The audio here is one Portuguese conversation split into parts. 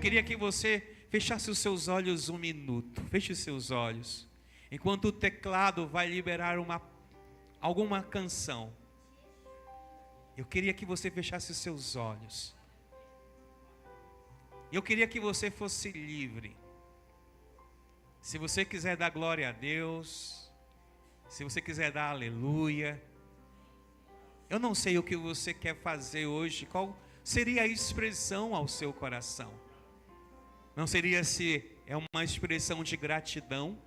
queria que você fechasse os seus olhos um minuto. Feche os seus olhos. Enquanto o teclado vai liberar alguma canção. Eu queria que você fechasse os seus olhos. Eu queria que você fosse livre. Se você quiser dar glória a Deus, se você quiser dar aleluia, eu não sei o que você quer fazer hoje, qual seria a expressão ao seu coração. Não seria se é uma expressão de gratidão,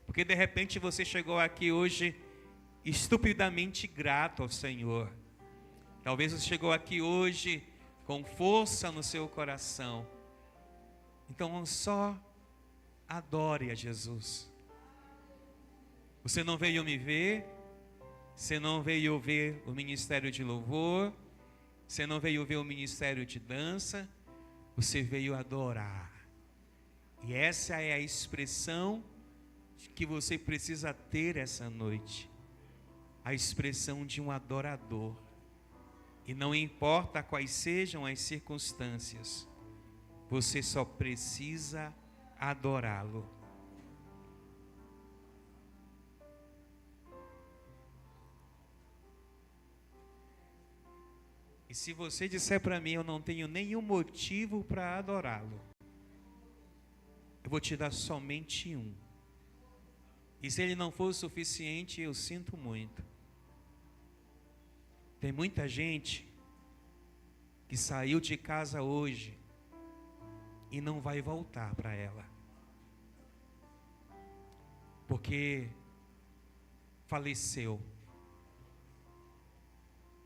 porque de repente você chegou aqui hoje estupidamente grato ao Senhor. Talvez você chegou aqui hoje com força no seu coração. Então só adore a Jesus. Você não veio me ver, você não veio ver o ministério de louvor, você não veio ver o ministério de dança, você veio adorar. E essa é a expressão que você precisa ter essa noite. A expressão de um adorador. E não importa quais sejam as circunstâncias, você só precisa adorá-lo. E se você disser para mim, eu não tenho nenhum motivo para adorá-lo, eu vou te dar somente um. E se ele não for o suficiente, eu sinto muito. Tem muita gente que saiu de casa hoje e não vai voltar para ela, porque faleceu.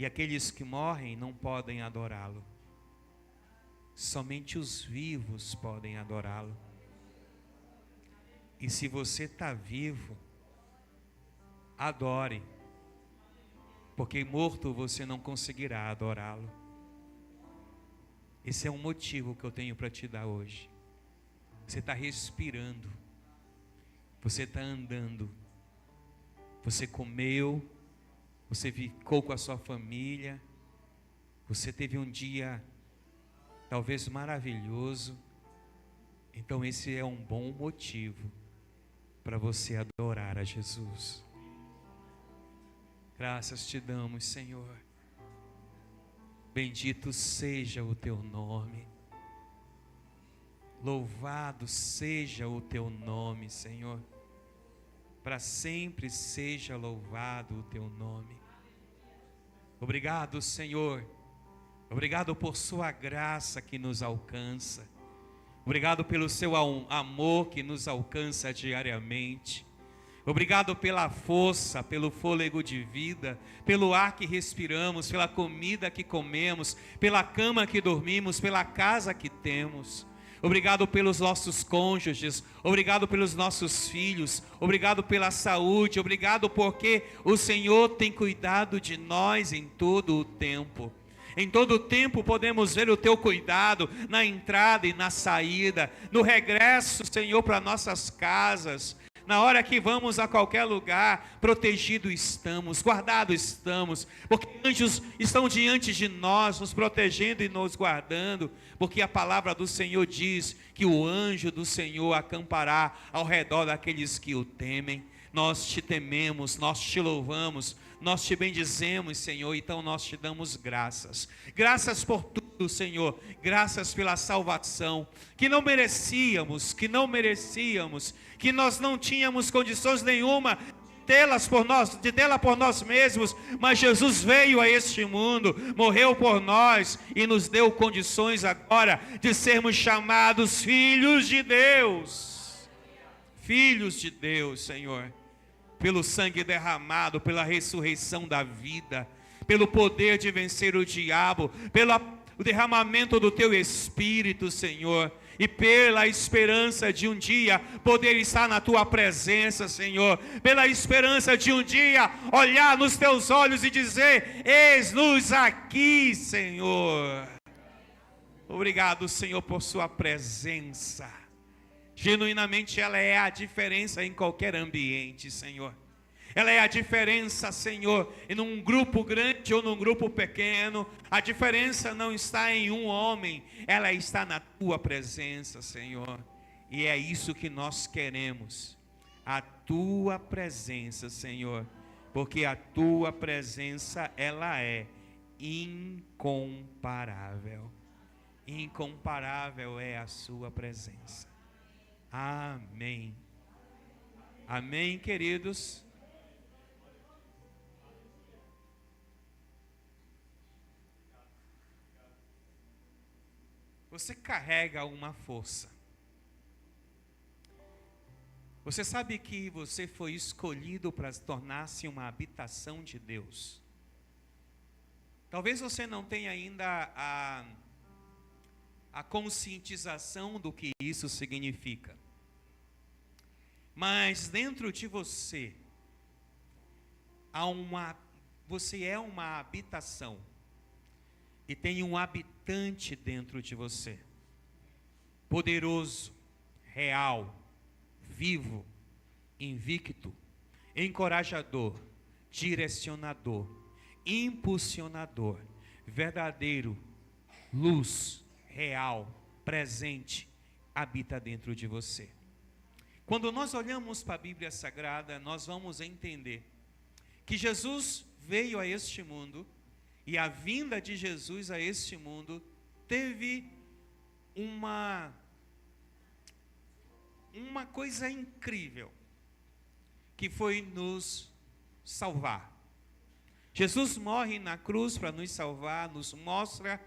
E aqueles que morrem não podem adorá-lo. Somente os vivos podem adorá-lo. E se você está vivo, adore. Porque morto você não conseguirá adorá-lo. Esse é um motivo que eu tenho para te dar hoje. Você está respirando. Você está andando. Você comeu. Você ficou com a sua família. Você teve um dia talvez maravilhoso. Então esse é um bom motivo para você adorar a Jesus. Graças te damos, Senhor. Bendito seja o teu nome. Louvado seja o teu nome, Senhor. Para sempre seja louvado o teu nome. Obrigado, Senhor. Obrigado por sua graça que nos alcança. Obrigado pelo seu amor que nos alcança diariamente. Obrigado pela força, pelo fôlego de vida, pelo ar que respiramos, pela comida que comemos, pela cama que dormimos, pela casa que temos. Obrigado pelos nossos cônjuges, obrigado pelos nossos filhos, obrigado pela saúde, obrigado porque o Senhor tem cuidado de nós em todo o tempo. Em todo o tempo podemos ver o teu cuidado na entrada e na saída, no regresso, Senhor, para nossas casas. Na hora que vamos a qualquer lugar, protegidos estamos, guardados estamos, porque anjos estão diante de nós, nos protegendo e nos guardando, porque a palavra do Senhor diz que o anjo do Senhor acampará ao redor daqueles que o temem. Nós te tememos, nós te louvamos, nós te bendizemos, Senhor, então nós te damos graças. Graças por tudo, Senhor, graças pela salvação, que não merecíamos, que nós não tínhamos condições nenhuma de tê-la por nós mesmos, mas Jesus veio a este mundo, morreu por nós e nos deu condições agora de sermos chamados filhos de Deus. Filhos de Deus, Senhor, pelo sangue derramado, pela ressurreição da vida, pelo poder de vencer o diabo, pelo derramamento do teu Espírito, Senhor, e pela esperança de um dia poder estar na tua presença, Senhor, pela esperança de um dia olhar nos teus olhos e dizer: eis-nos aqui, Senhor. Obrigado, Senhor, por sua presença. Genuinamente ela é a diferença em qualquer ambiente, Senhor. Ela é a diferença, Senhor, em um grupo grande ou num grupo pequeno. A diferença não está em um homem, ela está na tua presença, Senhor. E é isso que nós queremos, a tua presença, Senhor, porque a tua presença, ela é incomparável. Incomparável é a sua presença. Amém. Amém, queridos. Você carrega uma força. Você sabe que você foi escolhido para tornar-se uma habitação de Deus. Talvez você não tenha ainda a conscientização do que isso significa. Mas dentro de você, você é uma habitação. E tem um habitante dentro de você. Poderoso, real, vivo, invicto, encorajador, direcionador, impulsionador, verdadeiro, luz, real, presente, habita dentro de você. Quando nós olhamos para a Bíblia Sagrada, nós vamos entender que Jesus veio a este mundo, e a vinda de Jesus a este mundo teve uma coisa incrível, que foi nos salvar. Jesus morre na cruz para nos salvar, nos mostra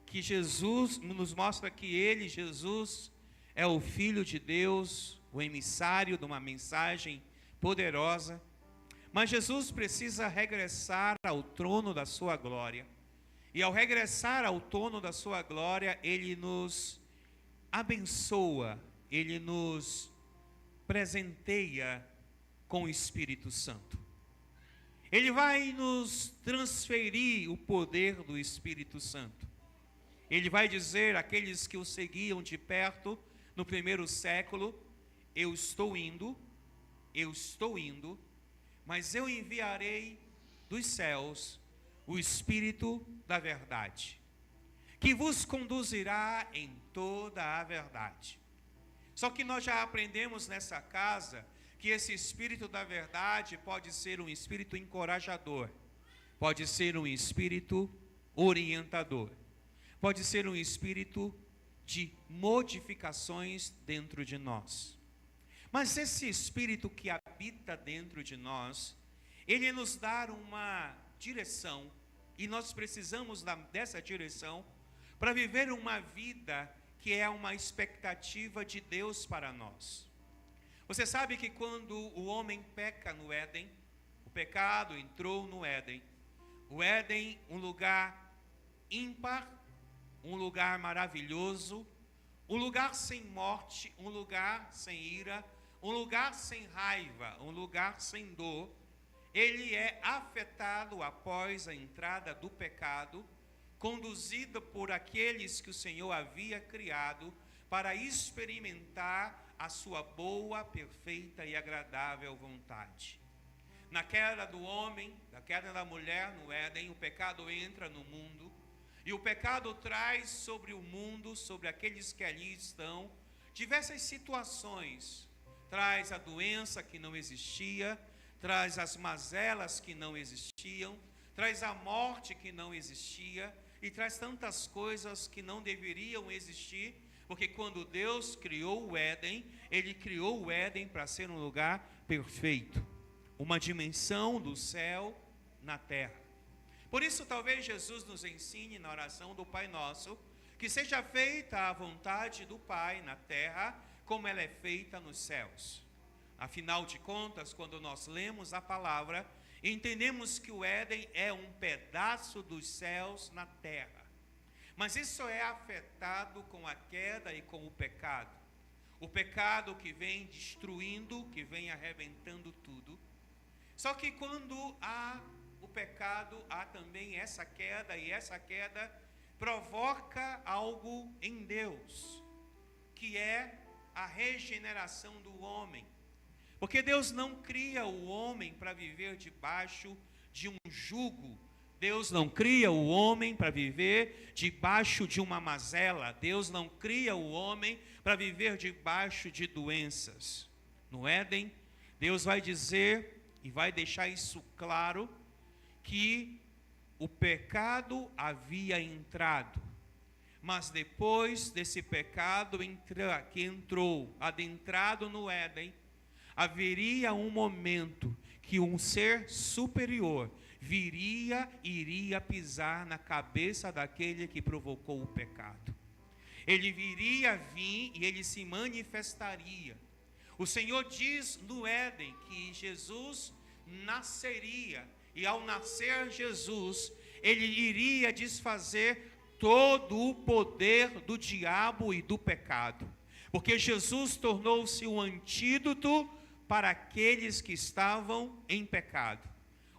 que Ele, Jesus, é o Filho de Deus, o emissário de uma mensagem poderosa. Mas Jesus precisa regressar ao trono da sua glória. E ao regressar ao trono da sua glória, Ele nos abençoa, Ele nos presenteia com o Espírito Santo. Ele vai nos transferir o poder do Espírito Santo. Ele vai dizer àqueles que o seguiam de perto no primeiro século: eu estou indo, mas eu enviarei dos céus o Espírito da verdade, que vos conduzirá em toda a verdade. Só que nós já aprendemos nessa casa que esse Espírito da verdade pode ser um Espírito encorajador, pode ser um Espírito orientador, pode ser um Espírito de modificações dentro de nós. Mas esse Espírito que habita dentro de nós, ele nos dá uma direção, e nós precisamos dessa direção para viver uma vida que é uma expectativa de Deus para nós. Você sabe que quando o homem peca no Éden, o pecado entrou no Éden. O Éden, um lugar ímpar, um lugar maravilhoso, um lugar sem morte, um lugar sem ira, um lugar sem raiva, um lugar sem dor. Ele é afetado após a entrada do pecado, conduzido por aqueles que o Senhor havia criado para experimentar a sua boa, perfeita e agradável vontade. Na queda do homem, na queda da mulher no Éden, o pecado entra no mundo, e o pecado traz sobre o mundo, sobre aqueles que ali estão, diversas situações. Traz a doença que não existia, traz as mazelas que não existiam, traz a morte que não existia, e traz tantas coisas que não deveriam existir, porque quando Deus criou o Éden, Ele criou o Éden para ser um lugar perfeito, uma dimensão do céu na terra. Por isso, talvez Jesus nos ensine na oração do Pai Nosso, que seja feita a vontade do Pai na terra, como ela é feita nos céus. Afinal de contas, quando nós lemos a palavra, entendemos que o Éden é um pedaço dos céus na terra. Mas isso é afetado com a queda e com o pecado. O pecado que vem destruindo, que vem arrebentando tudo. Só que quando há o pecado, há também essa queda, e essa queda provoca algo em Deus, que é a regeneração do homem. Porque Deus não cria o homem para viver debaixo de um jugo. Deus não cria o homem para viver debaixo de uma mazela. Deus não cria o homem para viver debaixo de doenças. No Éden, Deus vai dizer e vai deixar isso claro, que o pecado havia entrado. Mas depois desse pecado que entrou, adentrado no Éden, haveria um momento que um ser superior iria pisar na cabeça daquele que provocou o pecado. Ele vir e ele se manifestaria. O Senhor diz no Éden que Jesus nasceria, e ao nascer Jesus, ele iria desfazer todo o poder do diabo e do pecado, porque Jesus tornou-se um antídoto para aqueles que estavam em pecado.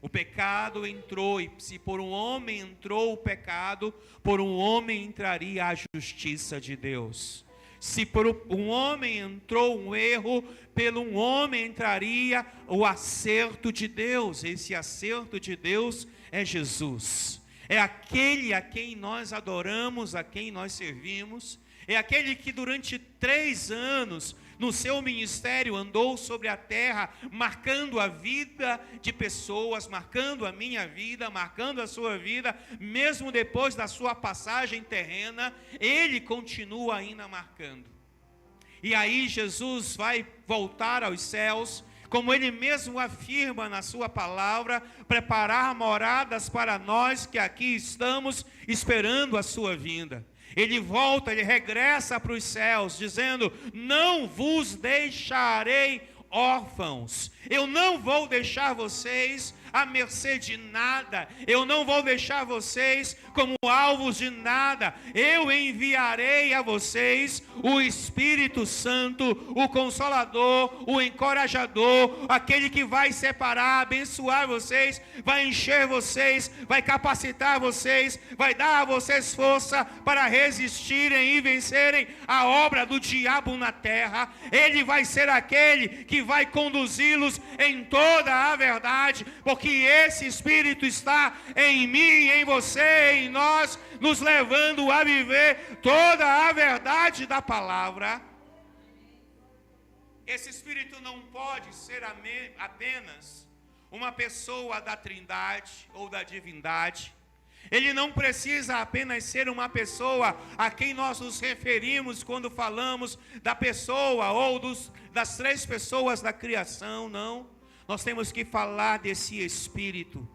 O pecado entrou, e se por um homem entrou o pecado, por um homem entraria a justiça de Deus. Se por um homem entrou um erro, pelo um homem entraria o acerto de Deus. Esse acerto de Deus é Jesus. É aquele a quem nós adoramos, a quem nós servimos. É aquele que durante 3 anos, no seu ministério, andou sobre a terra, marcando a vida de pessoas, marcando a minha vida, marcando a sua vida, mesmo depois da sua passagem terrena, ele continua ainda marcando. E aí Jesus vai voltar aos céus, como ele mesmo afirma na sua palavra, preparar moradas para nós que aqui estamos esperando a sua vinda. Ele volta, ele regressa para os céus, dizendo: não vos deixarei órfãos, eu não vou deixar vocês à mercê de nada, eu não vou deixar vocês como alvos de nada, eu enviarei a vocês o Espírito Santo, o Consolador, o Encorajador, aquele que vai separar, abençoar vocês, vai encher vocês, vai capacitar vocês, vai dar a vocês força para resistirem e vencerem a obra do diabo na terra. Ele vai ser aquele que vai conduzi-los em toda a verdade, porque esse Espírito está em mim, em você, em nós, nos levando a viver toda a verdade da palavra. Esse Espírito não pode ser apenas uma pessoa da Trindade ou da divindade. Ele não precisa apenas ser uma pessoa a quem nós nos referimos quando falamos da pessoa ou das 3 pessoas da criação, não. Nós temos que falar desse Espírito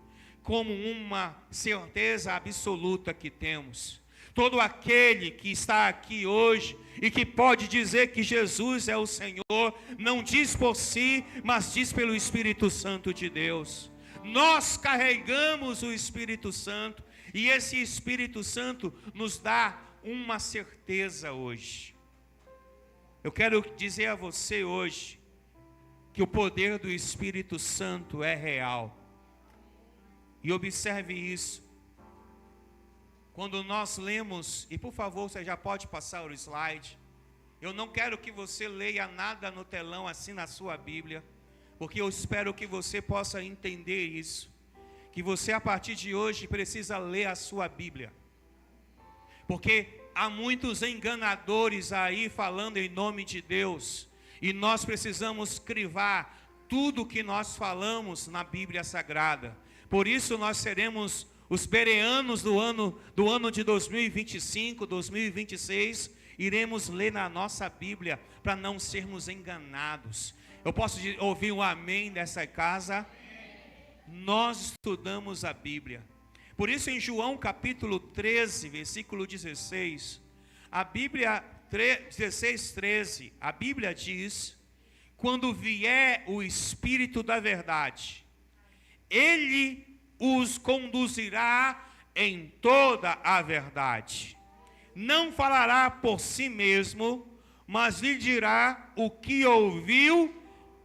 como uma certeza absoluta que temos. Todo aquele que está aqui hoje e que pode dizer que Jesus é o Senhor, não diz por si, mas diz pelo Espírito Santo de Deus. Nós carregamos o Espírito Santo, e esse Espírito Santo nos dá uma certeza hoje. Eu quero dizer a você hoje que o poder do Espírito Santo é real. E observe isso. Quando nós lemos, e por favor, você já pode passar o slide. Eu não quero que você leia nada no telão assim na sua Bíblia, porque eu espero que você possa entender isso. Que você a partir de hoje precisa ler a sua Bíblia. Porque há muitos enganadores aí falando em nome de Deus. E nós precisamos crivar tudo que nós falamos na Bíblia Sagrada. Por isso nós seremos os bereanos do ano de 2025, 2026. Iremos ler na nossa Bíblia para não sermos enganados. Eu posso ouvir um amém dessa casa? Nós estudamos a Bíblia. Por isso em João capítulo 13, versículo 16, a Bíblia 16:13, a Bíblia diz: quando vier o Espírito da verdade, Ele os conduzirá em toda a verdade. Não falará por si mesmo, mas lhe dirá o que ouviu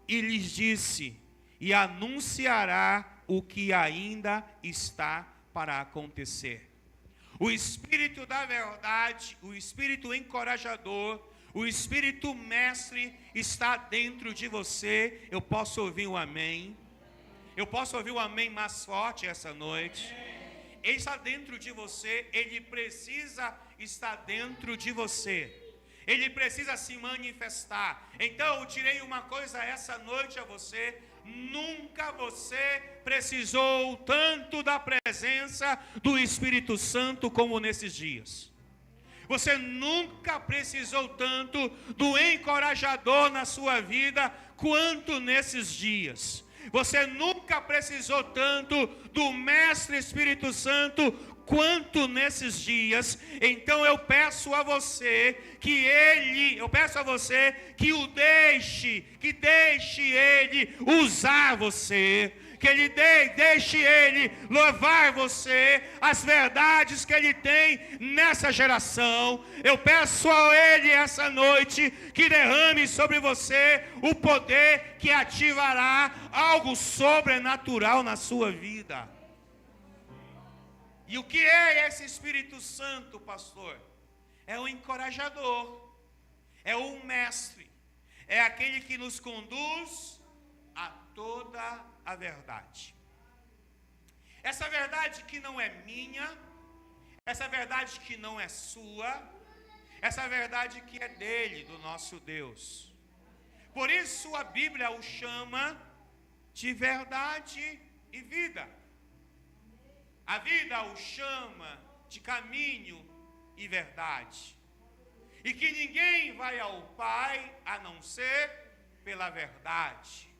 e lhes disse, e anunciará o que ainda está para acontecer. O Espírito da verdade, o Espírito encorajador, O Espírito Mestre está dentro de você. Eu posso ouvir um amém? Eu posso ouvir um amém mais forte essa noite? Ele está dentro de você, ele precisa estar dentro de você. Ele precisa se manifestar. Então eu tirei uma coisa essa noite a você: nunca você precisou tanto da presença do Espírito Santo como nesses dias. Você nunca precisou tanto do encorajador na sua vida quanto nesses dias. Você nunca precisou tanto do Mestre Espírito Santo quanto nesses dias. Então eu peço a você que deixe ele usar você, que ele deixe ele louvar você, as verdades que ele tem nessa geração. Eu peço a ele essa noite que derrame sobre você o poder que ativará algo sobrenatural na sua vida. E o que é esse Espírito Santo, pastor? É o encorajador, é o mestre, é aquele que nos conduz a toda a verdade. Essa verdade que não é minha, essa verdade que não é sua, essa verdade que é dele, do nosso Deus. Por isso a Bíblia o chama de verdade e vida. A vida o chama de caminho e verdade. E que ninguém vai ao Pai a não ser pela verdade.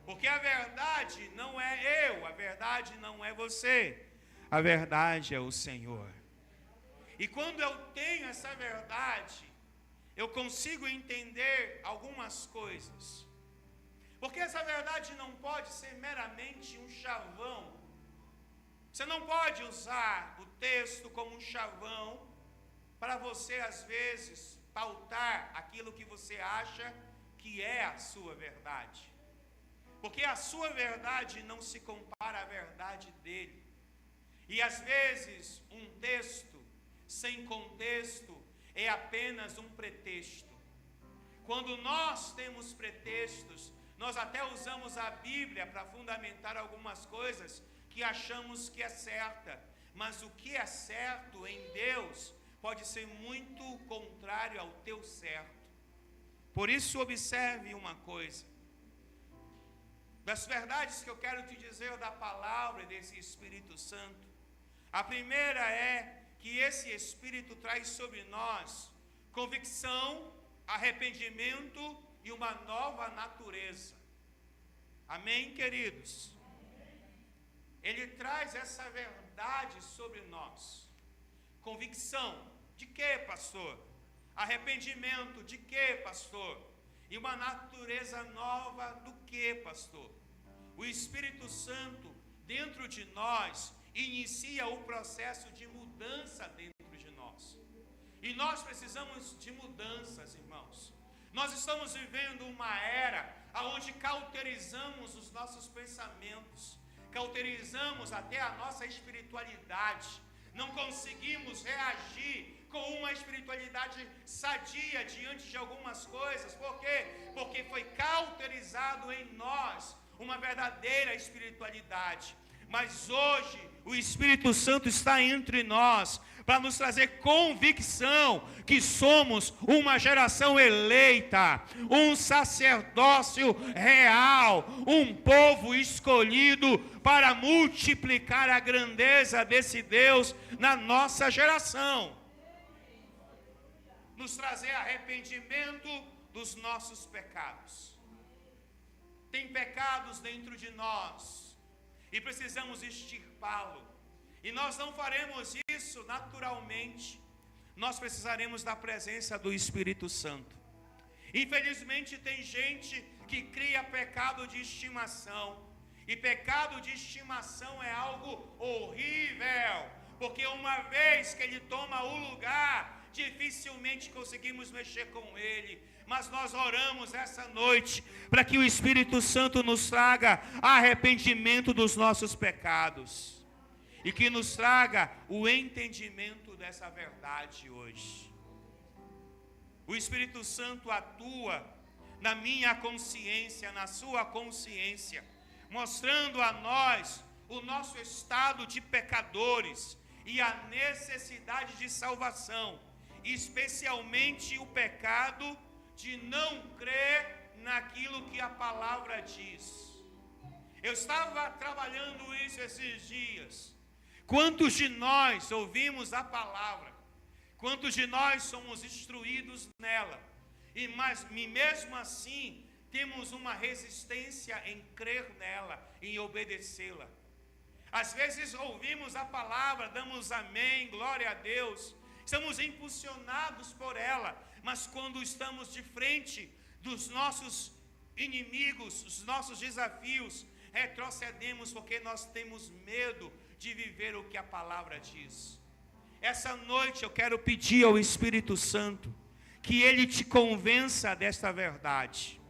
Porque a verdade não é eu, a verdade não é você. A verdade é o Senhor. E quando eu tenho essa verdade, eu consigo entender algumas coisas. Porque essa verdade não pode ser meramente um chavão. Você não pode usar o texto como um chavão para você, às vezes, pautar aquilo que você acha que é a sua verdade. Porque a sua verdade não se compara à verdade dele. E às vezes um texto sem contexto é apenas um pretexto. Quando nós temos pretextos, nós até usamos a Bíblia para fundamentar algumas coisas que achamos que é certa. Mas o que é certo em Deus pode ser muito contrário ao teu certo. Por isso observe uma coisa. Das verdades que eu quero te dizer da palavra e desse Espírito Santo, a primeira é que esse Espírito traz sobre nós convicção, arrependimento e uma nova natureza. Amém, queridos? Ele traz essa verdade sobre nós. Convicção, de quê, pastor? Arrependimento, de quê, pastor? E uma natureza nova do quê, pastor? O Espírito Santo dentro de nós inicia o processo de mudança dentro de nós. E nós precisamos de mudanças, irmãos. Nós estamos vivendo uma era onde cauterizamos os nossos pensamentos, cauterizamos até a nossa espiritualidade. Não conseguimos reagir com uma espiritualidade sadia diante de algumas coisas. Por quê? Porque foi cauterizado em nós uma verdadeira espiritualidade. Mas hoje o Espírito Santo está entre nós para nos trazer convicção que somos uma geração eleita, um sacerdócio real, um povo escolhido para multiplicar a grandeza desse Deus na nossa geração. Nos trazer arrependimento dos nossos pecados. Tem pecados dentro de nós e precisamos extirpá-lo. E nós não faremos isso naturalmente. Nós precisaremos da presença do Espírito Santo. Infelizmente tem gente que cria pecado de estimação. E pecado de estimação é algo horrível. Porque uma vez que ele toma o lugar, dificilmente conseguimos mexer com ele. Mas nós oramos essa noite para que o Espírito Santo nos traga arrependimento dos nossos pecados e que nos traga o entendimento dessa verdade hoje. O Espírito Santo atua na minha consciência, na sua consciência, mostrando a nós o nosso estado de pecadores e a necessidade de salvação, especialmente o pecado de não crer naquilo que a palavra diz. Eu estava trabalhando isso esses dias. Quantos de nós ouvimos a palavra? Quantos de nós somos instruídos nela? E mesmo assim, temos uma resistência em crer nela, em obedecê-la. Às vezes ouvimos a palavra, damos amém, glória a Deus, estamos impulsionados por ela, mas quando estamos de frente dos nossos inimigos, os nossos desafios, retrocedemos porque nós temos medo de viver o que a palavra diz. Essa noite eu quero pedir ao Espírito Santo que ele te convença desta verdade,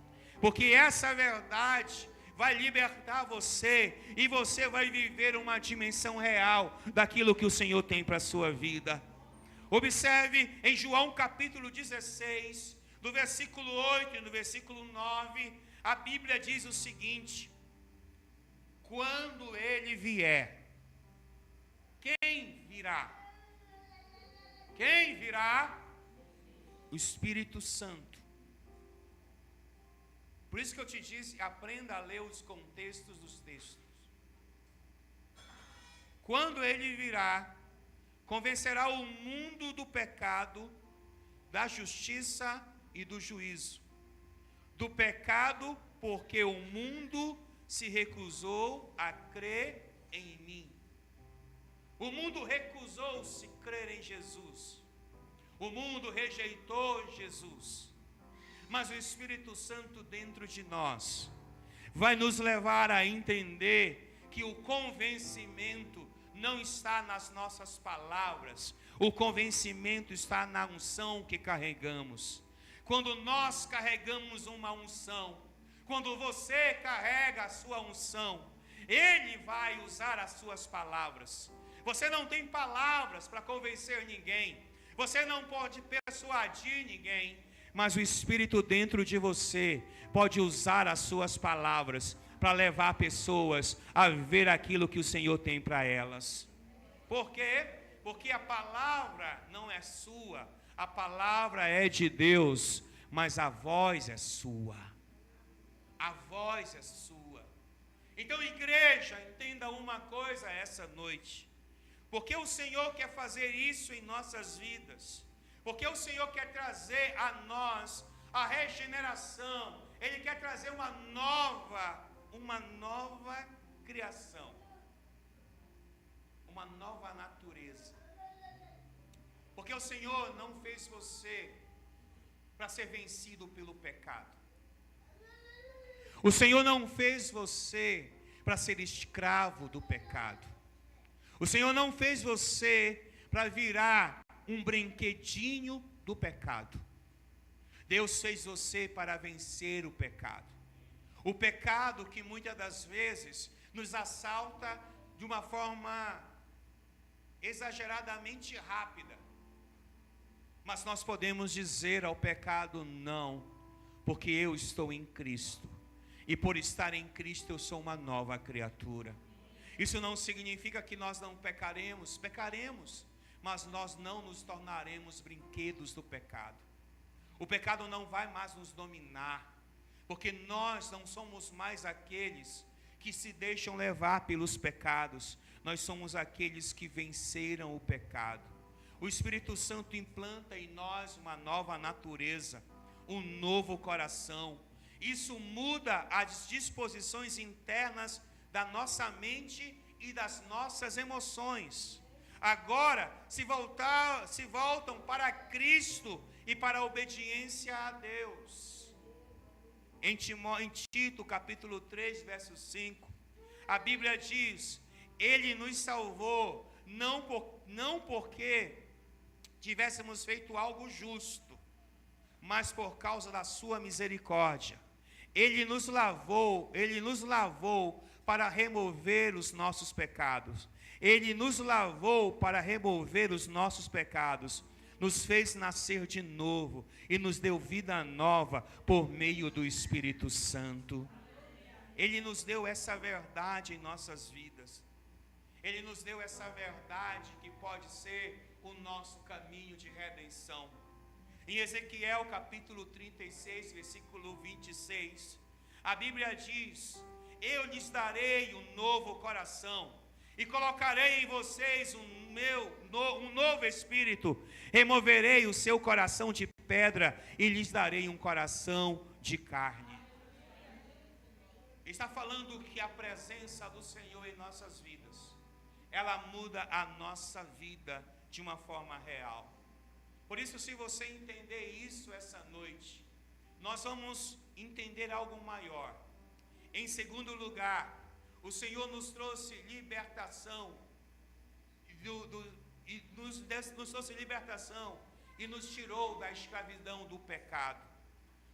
porque essa verdade vai libertar você, e você vai viver uma dimensão real daquilo que o Senhor tem para a sua vida. Observe em João capítulo 16, do versículo 8 e do versículo 9, a Bíblia diz o seguinte: quando ele vier, quem virá? Quem virá? O Espírito Santo. Por isso que eu te disse, aprenda a ler os contextos dos textos. Quando ele virá, convencerá o mundo do pecado, da justiça e do juízo. Do pecado, porque o mundo se recusou a crer em mim. O mundo recusou-se a crer em Jesus. O mundo rejeitou Jesus. Mas o Espírito Santo dentro de nós vai nos levar a entender que o convencimento não está nas nossas palavras, o convencimento está na unção que carregamos. Quando nós carregamos uma unção, quando você carrega a sua unção, Ele vai usar as suas palavras. Você não tem palavras para convencer ninguém, você não pode persuadir ninguém, mas o Espírito dentro de você pode usar as suas palavras para levar pessoas a ver aquilo que o Senhor tem para elas. Por quê? Porque a palavra não é sua, a palavra é de Deus, mas a voz é sua. A voz é sua. Então, igreja, entenda uma coisa essa noite. Porque o Senhor quer fazer isso em nossas vidas. Porque o Senhor quer trazer a nós a regeneração. Ele quer trazer uma nova criação. Uma nova natureza. Porque o Senhor não fez você para ser vencido pelo pecado. O Senhor não fez você para ser escravo do pecado. O Senhor não fez você para virar um brinquedinho do pecado. Deus fez você para vencer o pecado. O pecado que muitas das vezes nos assalta de uma forma exageradamente rápida. Mas nós podemos dizer ao pecado não, porque eu estou em Cristo. E por estar em Cristo eu sou uma nova criatura. Isso não significa que nós não pecaremos, mas nós não nos tornaremos brinquedos do pecado. O pecado não vai mais nos dominar, porque nós não somos mais aqueles que se deixam levar pelos pecados, nós somos aqueles que venceram o pecado. O Espírito Santo implanta em nós uma nova natureza, um novo coração. Isso muda as disposições internas da nossa mente e das nossas emoções. Agora se voltam para Cristo e para a obediência a Deus. Em Tito capítulo 3, verso 5, a Bíblia diz: Ele nos salvou não porque tivéssemos feito algo justo, mas por causa da sua misericórdia. Ele nos lavou para remover os nossos pecados. Ele nos lavou para remover os nossos pecados, nos fez nascer de novo e nos deu vida nova por meio do Espírito Santo. Ele nos deu essa verdade em nossas vidas. Ele nos deu essa verdade que pode ser o nosso caminho de redenção. Em Ezequiel capítulo 36, versículo 26, a Bíblia diz: eu lhes darei um novo coração e colocarei em vocês um novo espírito. Removerei o seu coração de pedra e lhes darei um coração de carne. Está falando que a presença do Senhor em nossas vidas, ela muda a nossa vida de uma forma real. Por isso, se você entender isso essa noite, nós vamos entender algo maior. Em segundo lugar, o Senhor nos trouxe libertação, nos trouxe libertação e nos tirou da escravidão do pecado.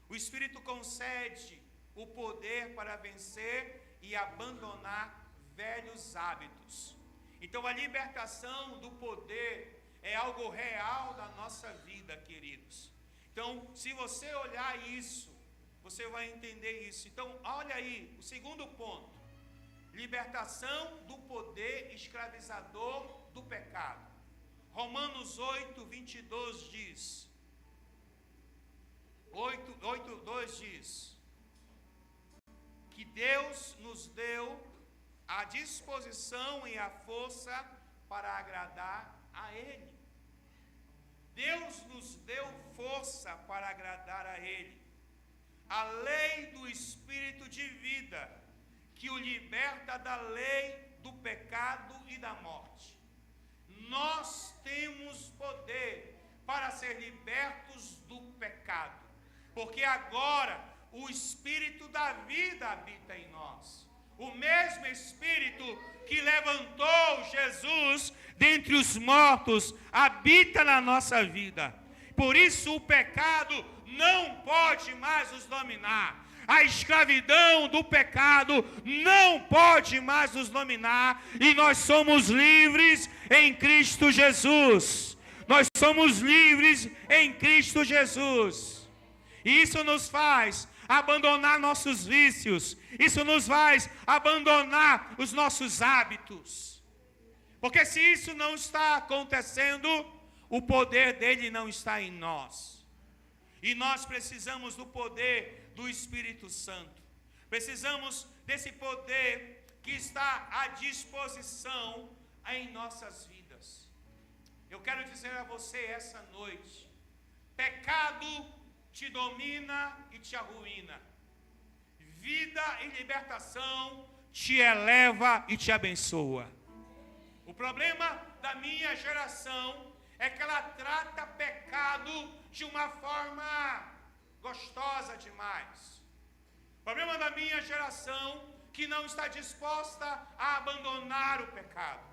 O Espírito concede o poder para vencer e abandonar velhos hábitos. Então, a libertação do poder é algo real da nossa vida, queridos. Então, se você olhar isso, você vai entender isso. Então, olha aí, o segundo ponto. Libertação do poder escravizador do pecado. Romanos 8, 22 diz. 8:2 diz que Deus nos deu a disposição e a força para agradar a Ele. Deus nos deu força para agradar a Ele. A lei do Espírito de vida, que o liberta da lei do pecado e da morte. Nós temos poder para ser libertos do pecado, porque agora o Espírito da vida habita em nós. O mesmo Espírito que levantou Jesus dentre os mortos habita na nossa vida. Por isso o pecado não pode mais nos dominar. A escravidão do pecado não pode mais nos dominar. E nós somos livres em Cristo Jesus. Nós somos livres em Cristo Jesus. E isso nos faz abandonar nossos vícios. Isso nos faz abandonar os nossos hábitos. Porque se isso não está acontecendo, o poder dele não está em nós. E nós precisamos do poder do Espírito Santo. Precisamos desse poder que está à disposição em nossas vidas. Eu quero dizer a você essa noite: pecado te domina e te arruína. Vida e libertação te eleva e te abençoa. O problema da minha geração é que ela trata pecado de uma forma gostosa demais. O problema da minha geração que não está disposta a abandonar o pecado.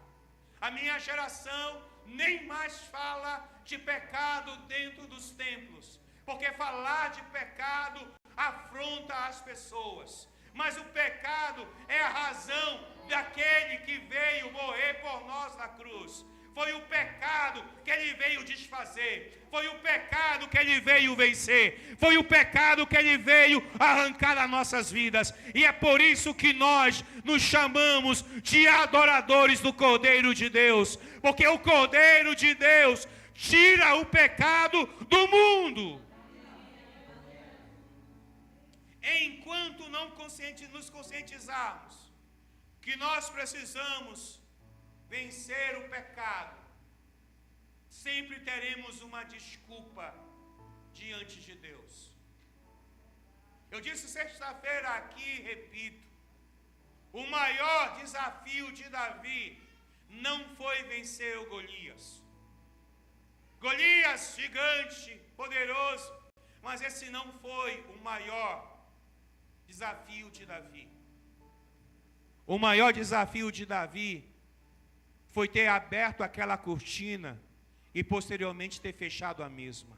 A minha geração nem mais fala de pecado dentro dos templos, porque falar de pecado afronta as pessoas. Mas o pecado é a razão daquele que veio morrer por nós na cruz. Foi o pecado que ele veio desfazer. Foi o pecado que ele veio vencer. Foi o pecado que ele veio arrancar das nossas vidas. E é por isso que nós nos chamamos de adoradores do Cordeiro de Deus. Porque o Cordeiro de Deus tira o pecado do mundo. Enquanto não nos conscientizarmos que nós precisamos vencer o pecado, sempre teremos uma desculpa diante de Deus. Eu disse sexta-feira aqui, repito, o maior desafio de Davi não foi vencer o Golias. Golias, gigante, poderoso, mas esse não foi o maior desafio de Davi. O maior desafio de Davi foi ter aberto aquela cortina e posteriormente ter fechado a mesma.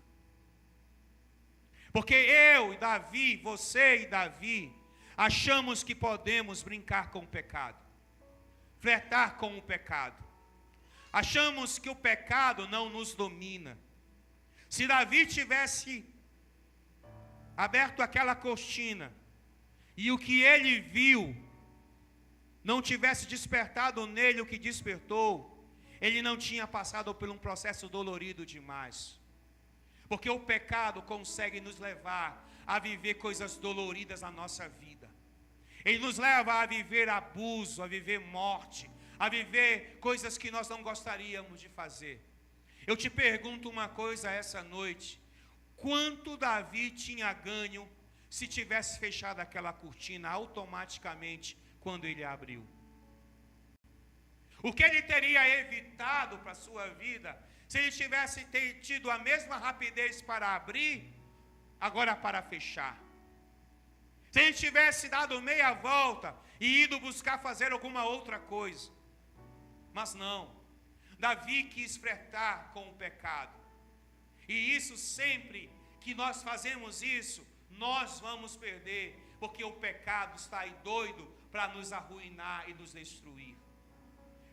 Porque eu e Davi, você e Davi, achamos que podemos brincar com o pecado, flertar com o pecado. Achamos que o pecado não nos domina. Se Davi tivesse aberto aquela cortina e o que ele viu não tivesse despertado nele o que despertou, ele não tinha passado por um processo dolorido demais. Porque o pecado consegue nos levar a viver coisas doloridas na nossa vida. Ele nos leva a viver abuso, a viver morte, a viver coisas que nós não gostaríamos de fazer. Eu te pergunto uma coisa essa noite: quanto Davi tinha ganho se tivesse fechado aquela cortina automaticamente quando ele abriu? O que ele teria evitado para a sua vida se ele tivesse tido a mesma rapidez para abrir, agora para fechar? Se ele tivesse dado meia volta e ido buscar fazer alguma outra coisa. Mas não, Davi quis flertar com o pecado. E isso, sempre que nós fazemos isso, nós vamos perder, porque o pecado está aí doido para nos arruinar e nos destruir.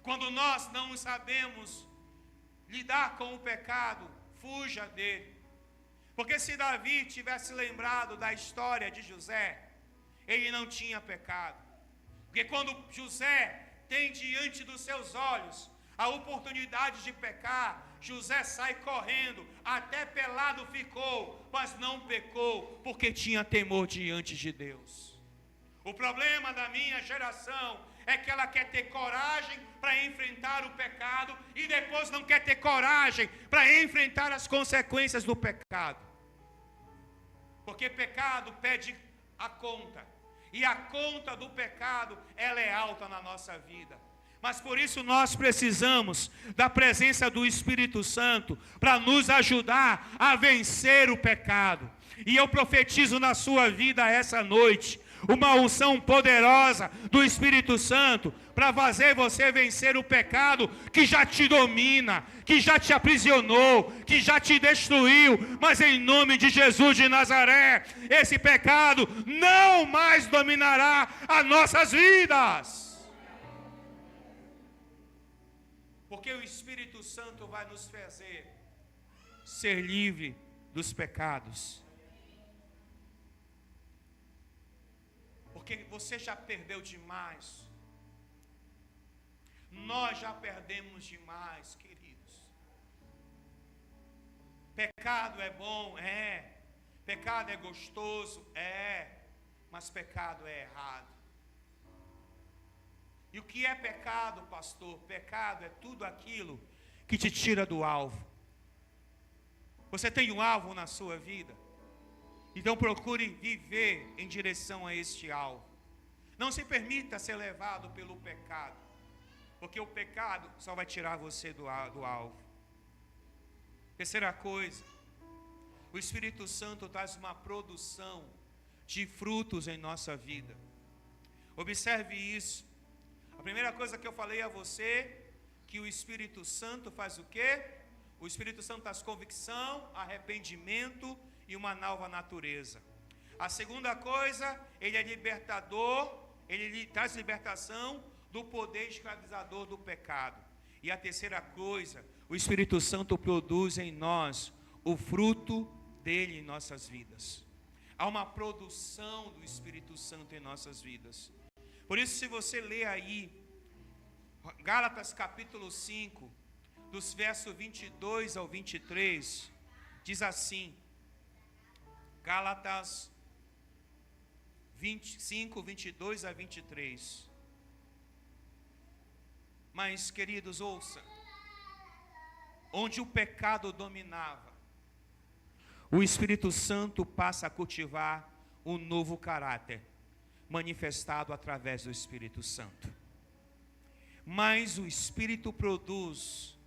Quando nós não sabemos lidar com o pecado, fuja dele. Porque se Davi tivesse lembrado da história de José, ele não tinha pecado. Porque quando José tem diante dos seus olhos a oportunidade de pecar, José sai correndo, até pelado ficou, mas não pecou, porque tinha temor diante de Deus. O problema da minha geração é que ela quer ter coragem para enfrentar o pecado e depois não quer ter coragem para enfrentar as consequências do pecado. Porque pecado pede a conta, e a conta do pecado, ela é alta na nossa vida. Mas por isso nós precisamos da presença do Espírito Santo para nos ajudar a vencer o pecado. E eu profetizo na sua vida essa noite uma unção poderosa do Espírito Santo para fazer você vencer o pecado que já te domina, que já te aprisionou, que já te destruiu. Mas em nome de Jesus de Nazaré, esse pecado não mais dominará as nossas vidas. Porque o Espírito Santo vai nos fazer ser livre dos pecados. Porque você já perdeu demais. Nós já perdemos demais, queridos. Pecado é bom? É. Pecado é gostoso? É. Mas pecado é errado. E o que é pecado, pastor? Pecado é tudo aquilo que te tira do alvo. Você tem um alvo na sua vida? Então procure viver em direção a este alvo. Não se permita ser levado pelo pecado, porque o pecado só vai tirar você do alvo. Terceira coisa, o Espírito Santo traz uma produção de frutos em nossa vida. Observe isso. A primeira coisa que eu falei a você, que o Espírito Santo faz o quê? O Espírito Santo traz convicção, arrependimento e uma nova natureza. A segunda coisa, ele é libertador, ele traz libertação do poder escravizador do pecado. E a terceira coisa, o Espírito Santo produz em nós o fruto dele em nossas vidas. Há uma produção do Espírito Santo em nossas vidas. Por isso, se você ler aí, Gálatas capítulo 5, dos versos 22 ao 23, diz assim, Gálatas 5, 22 a 23. Mas, queridos, ouça, onde o pecado dominava, o Espírito Santo passa a cultivar um novo caráter, manifestado através do Espírito Santo. Mas o Espírito produz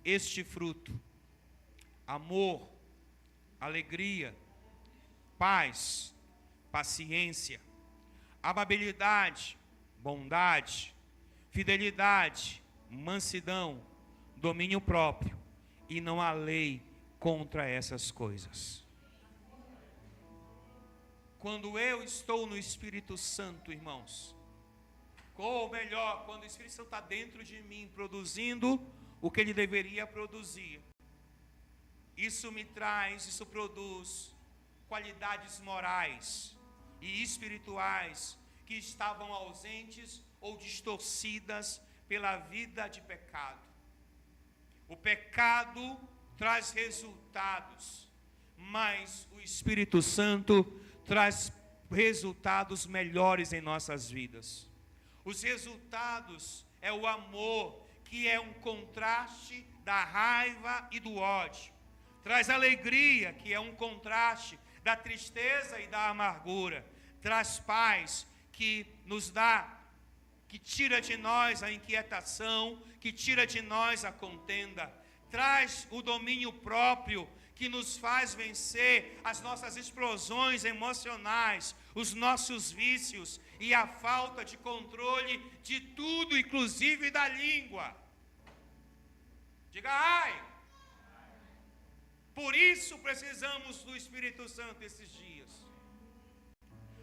este fruto: amor, alegria, paz, paciência, amabilidade, bondade, fidelidade, mansidão, domínio próprio, e não há lei contra essas coisas. Quando eu estou no Espírito Santo, irmãos, ou melhor, quando o Espírito Santo está dentro de mim, produzindo o que ele deveria produzir, isso produz qualidades morais e espirituais que estavam ausentes ou distorcidas pela vida de pecado. O pecado traz resultados, mas o Espírito Santo traz resultados melhores em nossas vidas. Os resultados é o amor, que é um contraste da raiva e do ódio. Traz alegria, que é um contraste da tristeza e da amargura. Traz paz, que nos dá, que tira de nós a inquietação, que tira de nós a contenda. Traz o domínio próprio, que nos faz vencer as nossas explosões emocionais, os nossos vícios e a falta de controle de tudo, inclusive da língua. Diga ai! Por isso precisamos do Espírito Santo esses dias.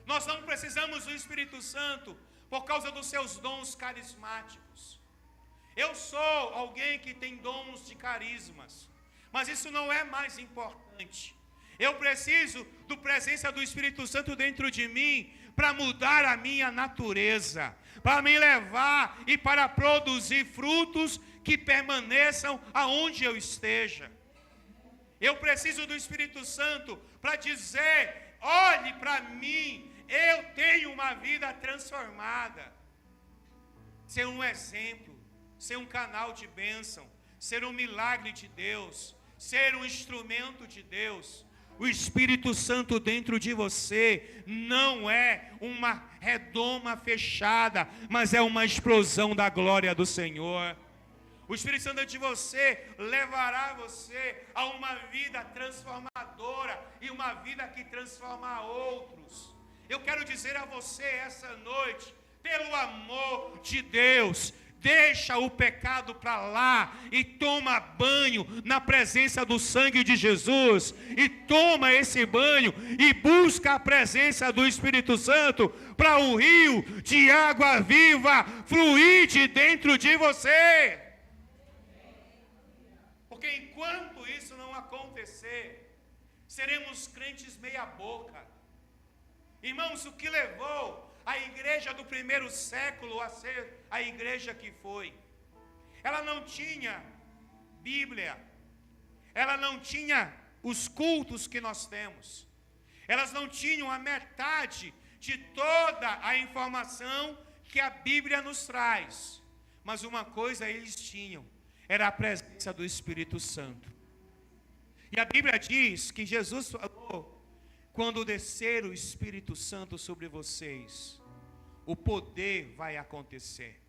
Nós não precisamos do Espírito Santo por causa dos seus dons carismáticos. Eu sou alguém que tem dons de carismas, mas isso não é mais importante. Eu preciso da presença do Espírito Santo dentro de mim para mudar a minha natureza, para me levar e para produzir frutos que permaneçam aonde eu esteja. Eu preciso do Espírito Santo para dizer: olhe para mim, eu tenho uma vida transformada. Ser um exemplo, ser um canal de bênção, ser um milagre de Deus, ser um instrumento de Deus. O Espírito Santo dentro de você não é uma redoma fechada, mas é uma explosão da glória do Senhor. O Espírito Santo dentro de você levará você a uma vida transformadora e uma vida que transforma outros. Eu quero dizer a você essa noite, pelo amor de Deus, deixa o pecado para lá e toma banho na presença do sangue de Jesus. E toma esse banho e busca a presença do Espírito Santo para o rio de água viva fluir de dentro de você. Porque enquanto isso não acontecer, seremos crentes meia boca. Irmãos, o que levou a igreja do primeiro século a ser a igreja que foi? Ela não tinha Bíblia, ela não tinha os cultos que nós temos, elas não tinham a metade de toda a informação que a Bíblia nos traz. Mas uma coisa eles tinham, era a presença do Espírito Santo. E a Bíblia diz que Jesus falou: quando descer o Espírito Santo sobre vocês, o poder vai acontecer.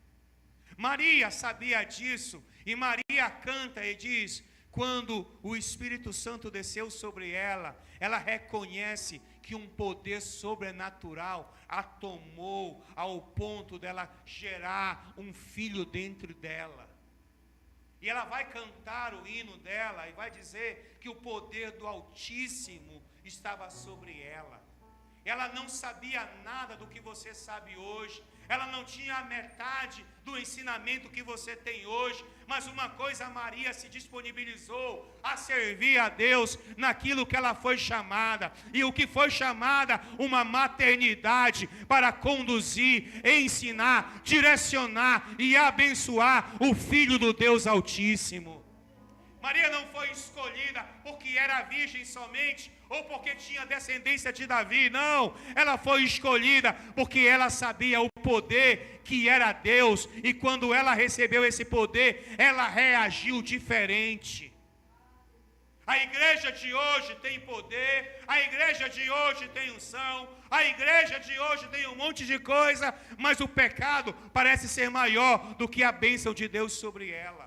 Maria sabia disso, e Maria canta e diz: quando o Espírito Santo desceu sobre ela, ela reconhece que um poder sobrenatural a tomou ao ponto dela gerar um filho dentro dela. E ela vai cantar o hino dela e vai dizer que o poder do Altíssimo estava sobre ela. Ela não sabia nada do que você sabe hoje. Ela não tinha a metade do ensinamento que você tem hoje. Mas uma coisa, Maria se disponibilizou a servir a Deus naquilo que ela foi chamada. E o que foi chamada? Uma maternidade para conduzir, ensinar, direcionar e abençoar o Filho do Deus Altíssimo. Maria não foi escolhida porque era virgem somente, ou porque tinha descendência de Davi, não. Ela foi escolhida porque ela sabia o poder que era Deus, e quando ela recebeu esse poder, ela reagiu diferente. A igreja de hoje tem poder, a igreja de hoje tem unção, a igreja de hoje tem um monte de coisa, mas o pecado parece ser maior do que a bênção de Deus sobre ela.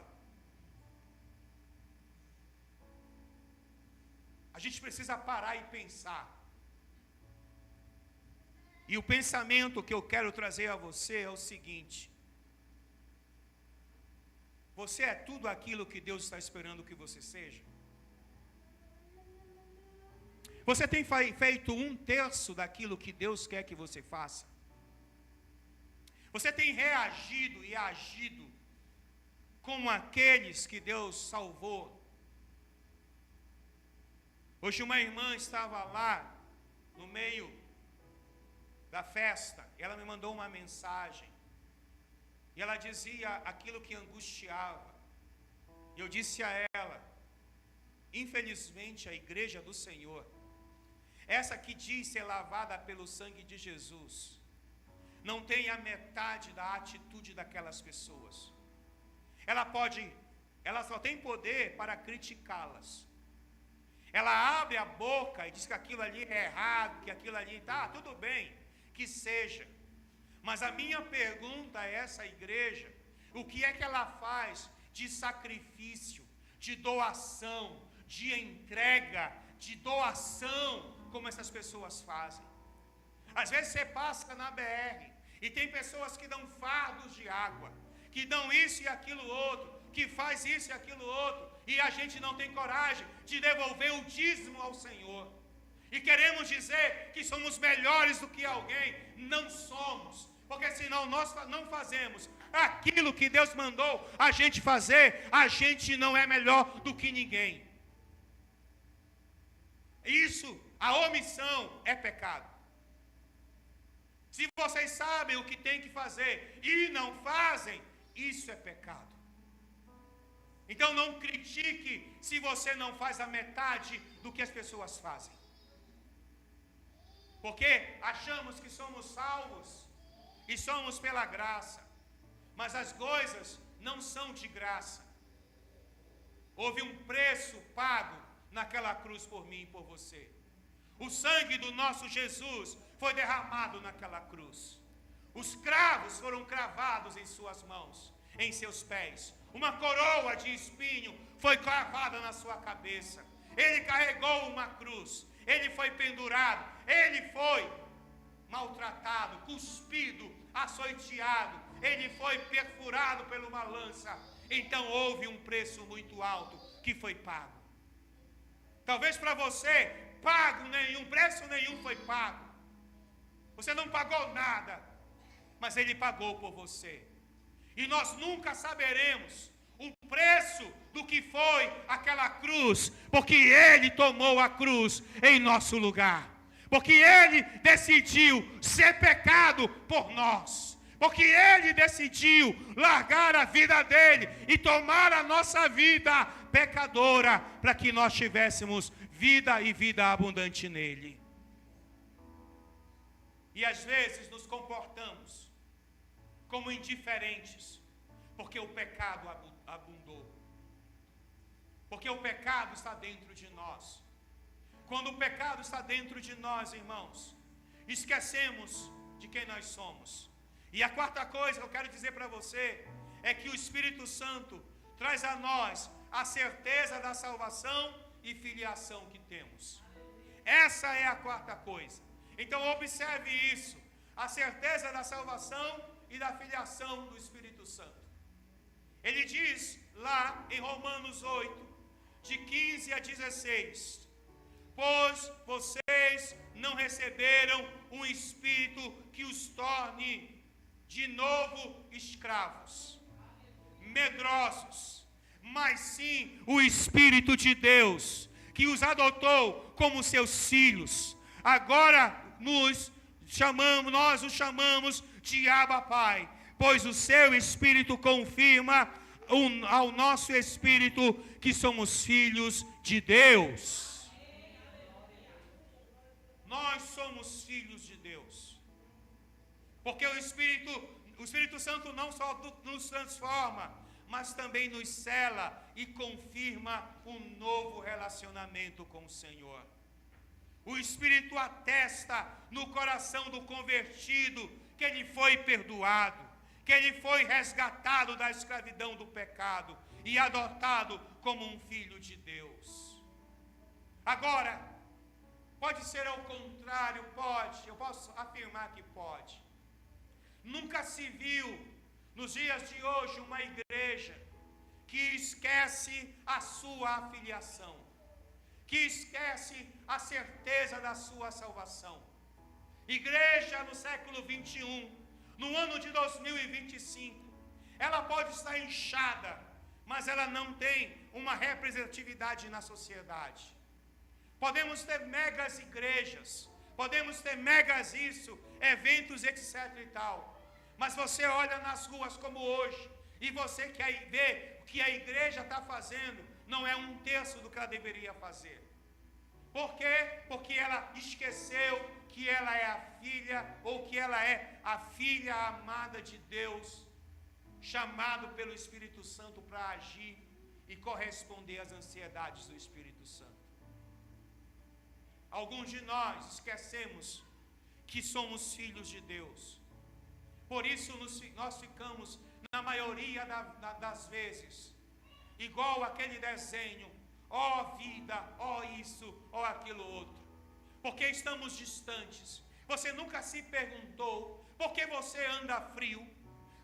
A gente precisa parar e pensar. E o pensamento que eu quero trazer a você é o seguinte: você é tudo aquilo que Deus está esperando que você seja? Você tem feito 1/3 daquilo que Deus quer que você faça? Você tem reagido e agido como aqueles que Deus salvou Hoje uma irmã estava lá no meio da festa, ela me mandou uma mensagem, e ela dizia aquilo que angustiava. Eu disse a ela: infelizmente a igreja do Senhor, essa que diz ser lavada pelo sangue de Jesus, não tem a metade da atitude daquelas pessoas. Ela só tem poder para criticá-las. Ela abre a boca e diz que aquilo ali é errado, que aquilo ali está tudo bem, que seja. Mas a minha pergunta a essa igreja: o que é que ela faz de sacrifício, de doação, de entrega, de doação, como essas pessoas fazem? Às vezes você passa na BR e tem pessoas que dão fardos de água, que dão isso e aquilo outro, que faz isso e aquilo outro, e a gente não tem coragem de devolver o dízimo ao Senhor. E queremos dizer que somos melhores do que alguém. Não somos, porque senão nós não fazemos aquilo que Deus mandou a gente fazer, a gente não é melhor do que ninguém. Isso, a omissão é pecado. Se vocês sabem o que tem que fazer e não fazem, isso é pecado. Então não critique se você não faz a metade do que as pessoas fazem. Porque achamos que somos salvos e somos pela graça, mas as coisas não são de graça. Houve um preço pago naquela cruz por mim e por você. O sangue do nosso Jesus foi derramado naquela cruz. Os cravos foram cravados em suas mãos, em seus pés. Uma coroa de espinho foi cravada na sua cabeça. Ele carregou uma cruz. Ele foi pendurado. Ele foi maltratado, cuspido, açoiteado. Ele foi perfurado por uma lança. Então houve um preço muito alto que foi pago. Talvez para você, preço nenhum foi pago. Você não pagou nada, mas Ele pagou por você. E nós nunca saberemos o preço do que foi aquela cruz, porque Ele tomou a cruz em nosso lugar. Porque Ele decidiu ser pecado por nós. Porque Ele decidiu largar a vida dEle e tomar a nossa vida pecadora, para que nós tivéssemos vida e vida abundante nele. E às vezes nos comportamos como indiferentes, porque o pecado abundou. Porque o pecado está dentro de nós. Quando o pecado está dentro de nós, irmãos, esquecemos de quem nós somos. E a quarta coisa que eu quero dizer para você é que o Espírito Santo traz a nós a certeza da salvação e filiação que temos. Essa é a quarta coisa. Então observe isso, a certeza da salvação e da filiação do Espírito Santo. Ele diz lá em Romanos 8, de 15 a 16: pois vocês não receberam um espírito que os torne de novo escravos, medrosos, mas sim o Espírito de Deus, que os adotou como seus filhos. Agora nós os chamamos de Abba Pai, pois o seu Espírito confirma ao nosso espírito que somos filhos de Deus. Nós somos filhos de Deus. Porque o Espírito Santo não só nos transforma, mas também nos sela e confirma um novo relacionamento com o Senhor. O Espírito atesta no coração do convertido que ele foi perdoado, que ele foi resgatado da escravidão do pecado e adotado como um filho de Deus. Agora, pode ser ao contrário, eu posso afirmar que pode. Nunca se viu, nos dias de hoje, uma igreja que esquece a sua afiliação, que esquece a certeza da sua salvação. Igreja no século 21, no ano de 2025, ela pode estar inchada, mas ela não tem uma representatividade na sociedade. Podemos ter megas igrejas, podemos ter megas isso, eventos, etc e tal. Mas você olha nas ruas como hoje, e você quer ver o que a igreja está fazendo, não é um terço do que ela deveria fazer. Por quê? Porque ela esqueceu que ela é a filha, ou que ela é a filha amada de Deus, chamado pelo Espírito Santo para agir e corresponder às ansiedades do Espírito Santo. Alguns de nós esquecemos que somos filhos de Deus. Por isso nós ficamos, na maioria das vezes, igual aquele desenho, ó vida, ó isso, ó aquilo outro. Porque estamos distantes. Você nunca se perguntou por que você anda frio.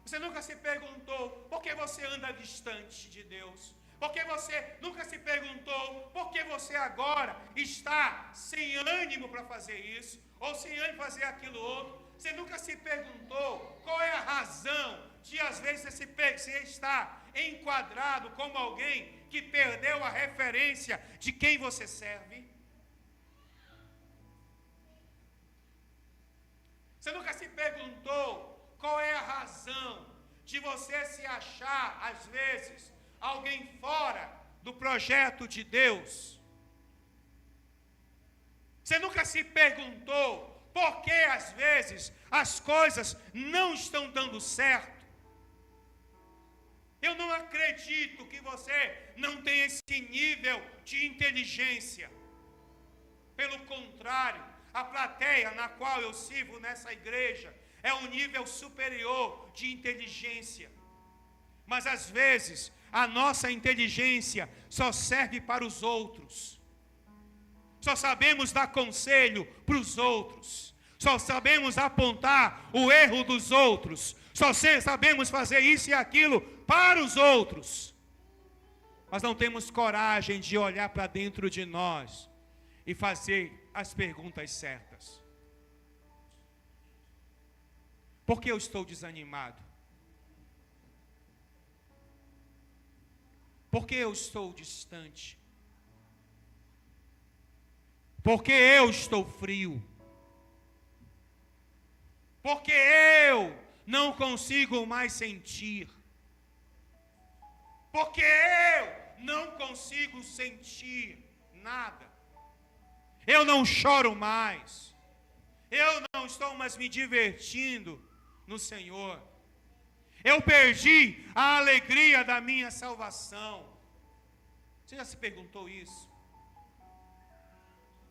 Você nunca se perguntou por que você anda distante de Deus. Porque você nunca se perguntou por que você agora está sem ânimo para fazer isso, ou sem ânimo para fazer aquilo outro. Você nunca se perguntou qual é a razão de às vezes você estar enquadrado como alguém que perdeu a referência de quem você serve. Você nunca se perguntou qual é a razão de você se achar, às vezes, alguém fora do projeto de Deus? Você nunca se perguntou por que, às vezes, as coisas não estão dando certo? Eu não acredito que você não tenha esse nível de inteligência. Pelo contrário, a plateia na qual eu sirvo nessa igreja é um nível superior de inteligência. Mas às vezes a nossa inteligência só serve para os outros. Só sabemos dar conselho para os outros. Só sabemos apontar o erro dos outros. Só sabemos fazer isso e aquilo para os outros. Mas não temos coragem de olhar para dentro de nós e fazer as perguntas certas. Por que eu estou desanimado? Por que eu estou distante? Por que eu estou frio? Por que eu não consigo mais sentir? Por que eu não consigo sentir nada? Eu não choro mais. Eu não estou mais me divertindo no Senhor. Eu perdi a alegria da minha salvação. Você já se perguntou isso?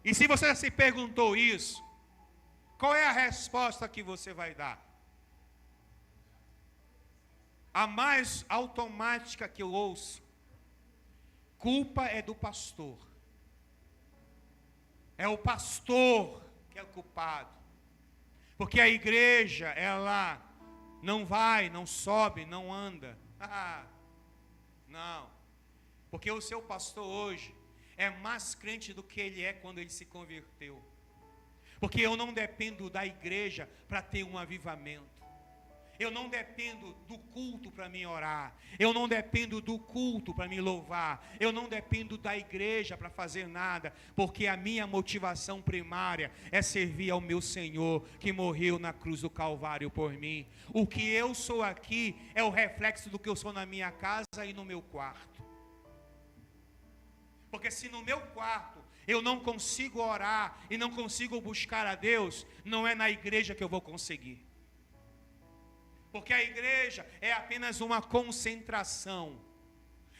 E se você já se perguntou isso, qual é a resposta que você vai dar? A mais automática que eu ouço: culpa é do pastor. É o pastor que é o culpado. Porque a igreja, ela não vai, não sobe, não anda. Não. Porque o seu pastor hoje é mais crente do que ele é quando ele se converteu. Porque eu não dependo da igreja para ter um avivamento. Eu não dependo do culto para me orar. Eu não dependo do culto para me louvar. Eu não dependo da igreja para fazer nada. Porque a minha motivação primária é servir ao meu Senhor, que morreu na cruz do Calvário por mim. O que eu sou aqui é o reflexo do que eu sou na minha casa e no meu quarto. Porque se no meu quarto eu não consigo orar e não consigo buscar a Deus, não é na igreja que eu vou conseguir. Porque a igreja é apenas uma concentração.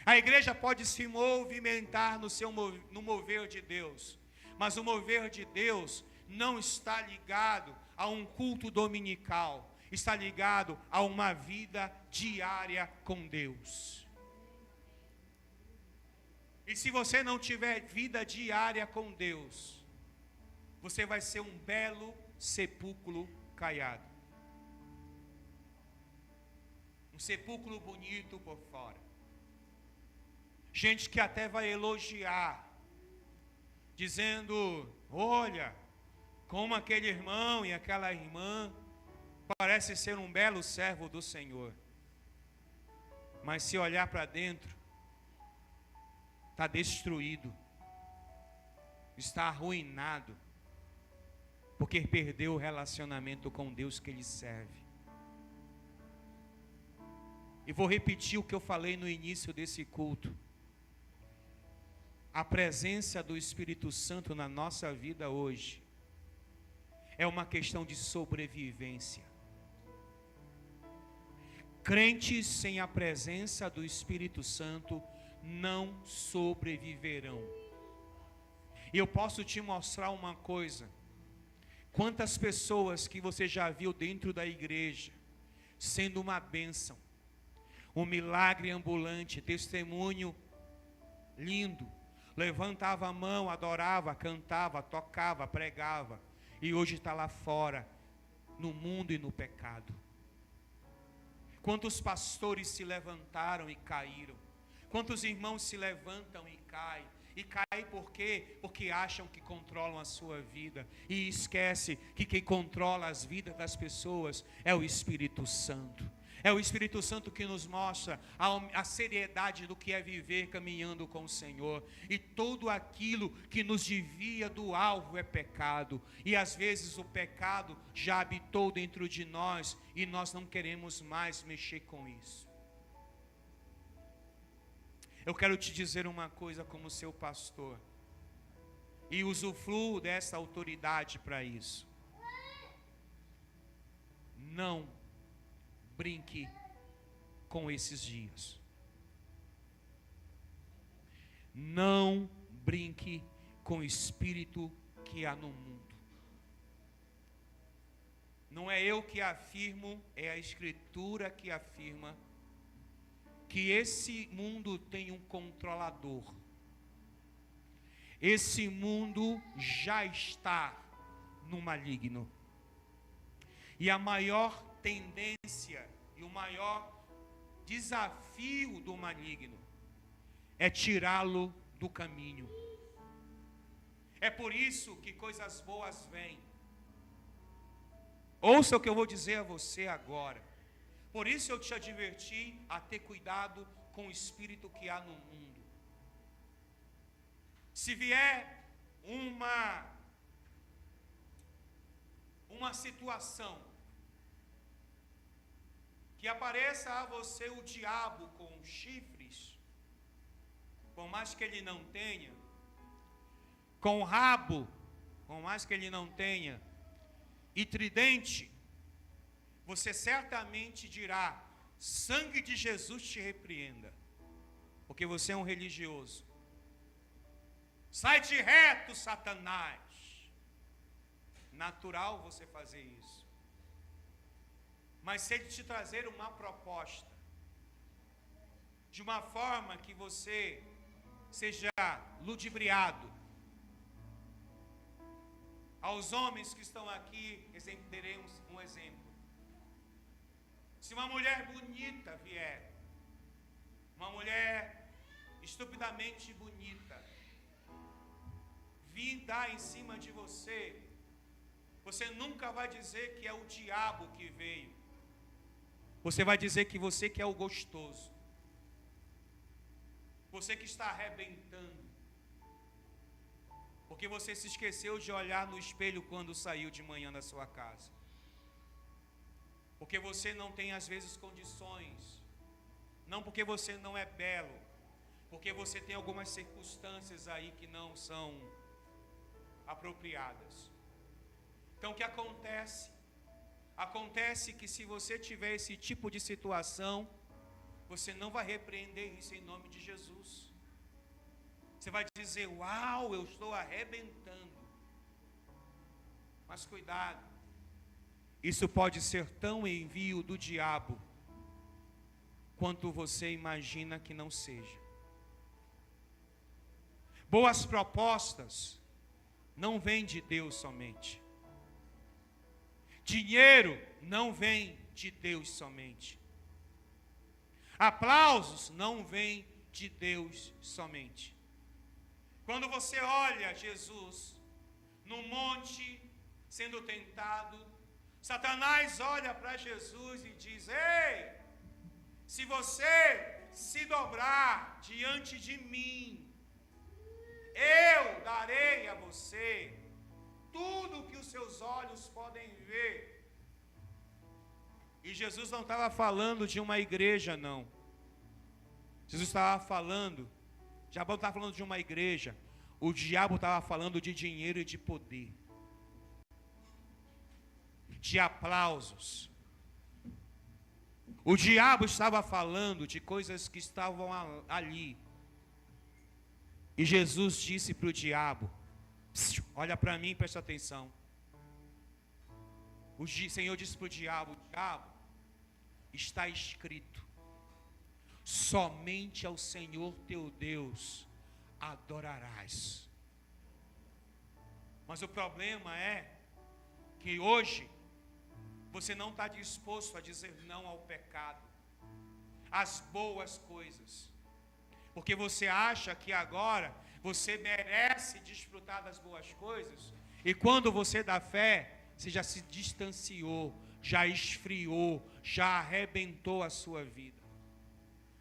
A igreja pode se movimentar no mover de Deus. Mas o mover de Deus não está ligado a um culto dominical. Está ligado a uma vida diária com Deus. E se você não tiver vida diária com Deus, você vai ser um belo sepulcro caiado. Um sepulcro bonito por fora. Gente que até vai elogiar, dizendo: olha, como aquele irmão e aquela irmã parece ser um belo servo do Senhor. Mas se olhar para dentro, está destruído. está arruinado, porque perdeu o relacionamento com Deus que ele serve. E vou repetir o que eu falei no início desse culto. A presença do Espírito Santo na nossa vida hoje é uma questão de sobrevivência. Crentes sem a presença do Espírito Santo não sobreviverão. E eu posso te mostrar uma coisa. Quantas pessoas que você já viu dentro da igreja sendo uma bênção, um milagre ambulante, testemunho lindo, levantava a mão, adorava, cantava, tocava, pregava, e hoje está lá fora, no mundo e no pecado. Quantos pastores se levantaram e caíram? Quantos irmãos se levantam e caem? E caem por quê? Porque acham que controlam a sua vida. E esquece que quem controla as vidas das pessoas é o Espírito Santo. É o Espírito Santo que nos mostra a seriedade do que é viver caminhando com o Senhor. E tudo aquilo que nos desvia do alvo é pecado. E às vezes o pecado já habitou dentro de nós e nós não queremos mais mexer com isso. Eu quero te dizer uma coisa como seu pastor. E usufruo dessa autoridade para isso. Não brinque com esses dias. Não brinque com o espírito que há no mundo. Não é eu que afirmo, é a Escritura que afirma que esse mundo tem um controlador. Esse mundo já está no maligno. E a maior tendência e o maior desafio do maligno é tirá-lo do caminho. É por isso que coisas boas vêm. Ouça o que eu vou dizer a você agora. Por isso eu te adverti a ter cuidado com o espírito que há no mundo. Se vier uma situação que apareça a você o diabo com chifres, por mais que ele não tenha, com rabo, por mais que ele não tenha, e tridente, você certamente dirá: sangue de Jesus te repreenda, porque você é um religioso. Sai de reto, Satanás. Natural você fazer isso. Mas se ele te trazer uma proposta, de uma forma que você seja ludibriado, aos homens que estão aqui, teremos um exemplo. Se uma mulher bonita vier, uma mulher estupidamente bonita, vir dar em cima de você, você nunca vai dizer que é o diabo que veio. Você vai dizer que você que é o gostoso. Você que está arrebentando. Porque você se esqueceu de olhar no espelho quando saiu de manhã da sua casa. Porque você não tem às vezes condições. Não porque você não é belo. Porque você tem algumas circunstâncias aí que não são apropriadas. Então o que acontece? Acontece que se você tiver esse tipo de situação, você não vai repreender isso em nome de Jesus. Você vai dizer: uau, eu estou arrebentando. Mas cuidado, isso pode ser tão envio do diabo quanto você imagina que não seja. Boas propostas não vêm de Deus somente. Dinheiro não vem de Deus somente. Aplausos não vêm de Deus somente. Quando você olha Jesus no monte sendo tentado, Satanás olha para Jesus e diz: ei, se você se dobrar diante de mim, Eu darei a você tudo o que os seus olhos podem ver. E Jesus não estava falando de uma igreja, não. Jesus estava falando, o diabo não estava falando de uma igreja. O diabo estava falando de dinheiro e de poder, de aplausos. O diabo estava falando de coisas que estavam ali. E Jesus disse para o diabo: olha para mim e presta atenção. O Senhor disse para o diabo: diabo, está escrito, somente ao Senhor teu Deus adorarás. Mas o problema é que hoje você não está disposto a dizer não ao pecado, às boas coisas, porque você acha que agora você merece desfrutar das boas coisas, e quando você dá fé, você já se distanciou, já esfriou, já arrebentou a sua vida.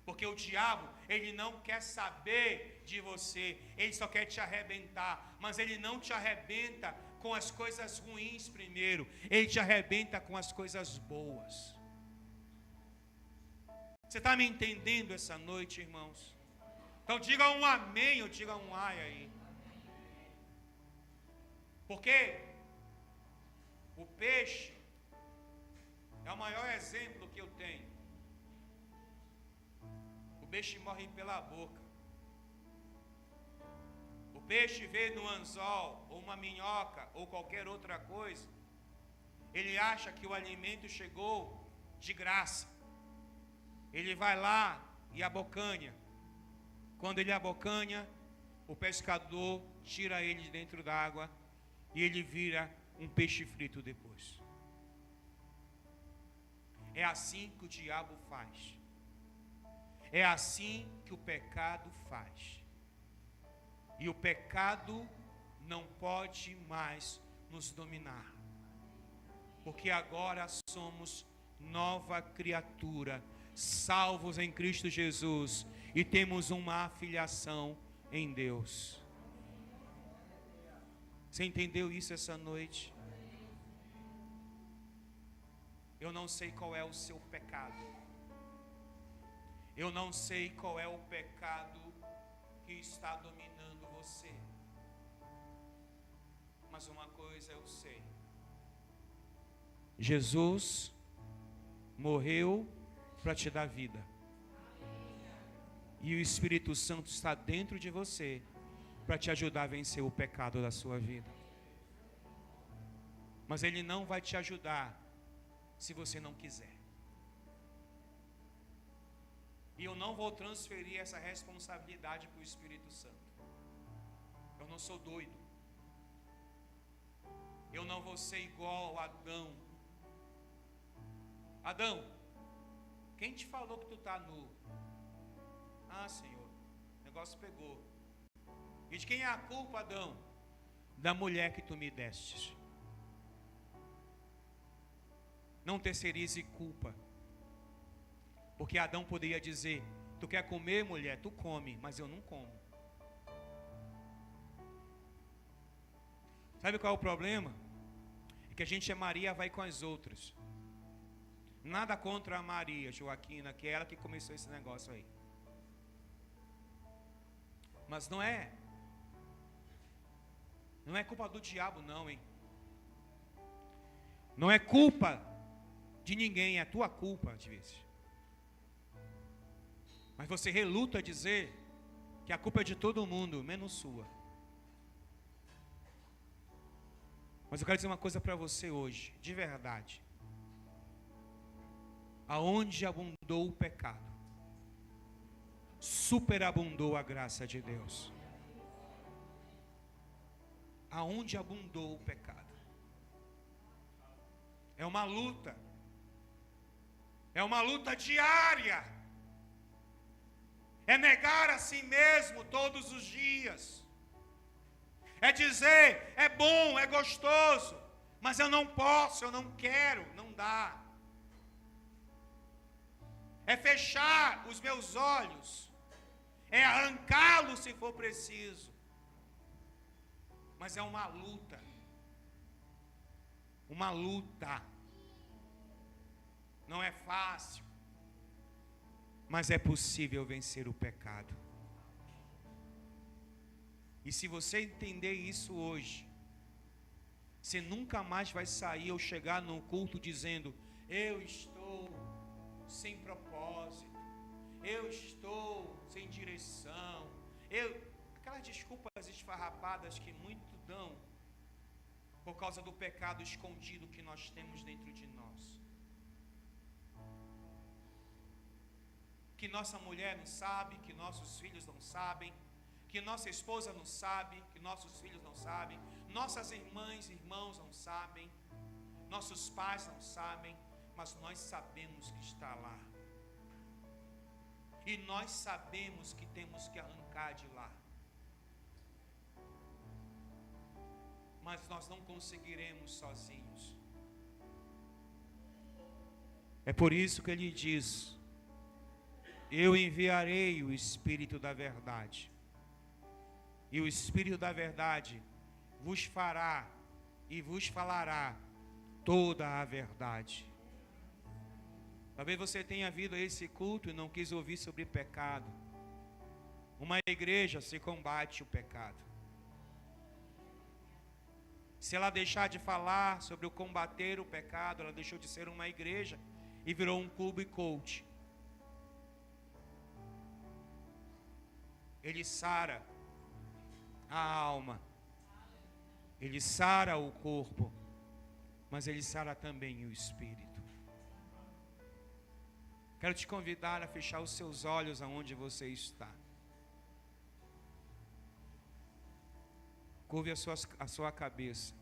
Porque o diabo, ele não quer saber de você, ele só quer te arrebentar, mas ele não te arrebenta com as coisas ruins primeiro, ele te arrebenta com as coisas boas. Você está me entendendo essa noite, irmãos? Então diga um amém ou diga um ai aí. Porque o peixe é o maior exemplo que eu tenho. O peixe morre pela boca. O peixe vê no anzol, ou uma minhoca, ou qualquer outra coisa, ele acha que o alimento chegou de graça. Ele vai lá e abocanha. Quando ele abocanha, o pescador tira ele de dentro d'água e ele vira um peixe frito depois. É assim que o diabo faz. É assim que o pecado faz. E o pecado não pode mais nos dominar. Porque agora somos nova criatura, salvos em Cristo Jesus, e temos uma afiliação em Deus. Você entendeu isso essa noite? Eu não sei qual é o seu pecado. Eu não sei qual é o pecado que está dominando você. Mas uma coisa eu sei: Jesus morreu para te dar vida. E o Espírito Santo está dentro de você para te ajudar a vencer o pecado da sua vida. Mas ele não vai te ajudar se você não quiser. E eu não vou transferir essa responsabilidade para o Espírito Santo. Eu não sou doido. Eu não vou ser igual a Adão. Adão, quem te falou que tu está nu? Ah, Senhor, o negócio pegou. E de quem é a culpa, Adão? Da mulher que tu me destes. Não terceirize culpa. Porque Adão poderia dizer: tu quer comer, mulher? Tu come, mas eu não como. Sabe qual é o problema? É que a gente é Maria, vai com as outras. Nada contra a Maria Joaquina, que é ela que começou esse negócio aí. Mas não é culpa do diabo não, hein? Não é culpa de ninguém, é tua culpa às vezes. Mas você reluta a dizer que a culpa é de todo mundo, menos sua. Mas eu quero dizer uma coisa para você hoje, de verdade. Aonde abundou o pecado, superabundou a graça de Deus. Aonde abundou o pecado. É uma luta. É uma luta diária. É negar a si mesmo todos os dias. É dizer, é bom, é gostoso, mas eu não posso, eu não quero, não dá. É fechar os meus olhos, é arrancá-los se for preciso, Mas é uma luta. Uma luta. Não é fácil. Mas é possível vencer o pecado. E se você entender isso hoje, você nunca mais vai sair ou chegar num culto dizendo: eu estou sem propósito, eu estou sem direção, aquelas desculpas esfarrapadas que muito dão por causa do pecado escondido que nós temos dentro de nós. Que nossa mulher não sabe, que nossos filhos não sabem, que nossa esposa não sabe, que nossos filhos não sabem, nossas irmãs e irmãos não sabem, nossos pais não sabem, mas nós sabemos que está lá. E nós sabemos que temos que arrancar de lá. Mas nós não conseguiremos sozinhos. É por isso que ele diz: eu enviarei o Espírito da verdade. E o Espírito da verdade vos fará e vos falará toda a verdade. Talvez você tenha vindo a esse culto e não quis ouvir sobre pecado. Uma igreja se combate o pecado. Se ela deixar de falar sobre o combater o pecado, ela deixou de ser uma igreja e virou um clube coach. Ele sara a alma, ele sara o corpo, mas ele sara também o espírito. Quero te convidar a fechar os seus olhos aonde você está. Curve a sua cabeça.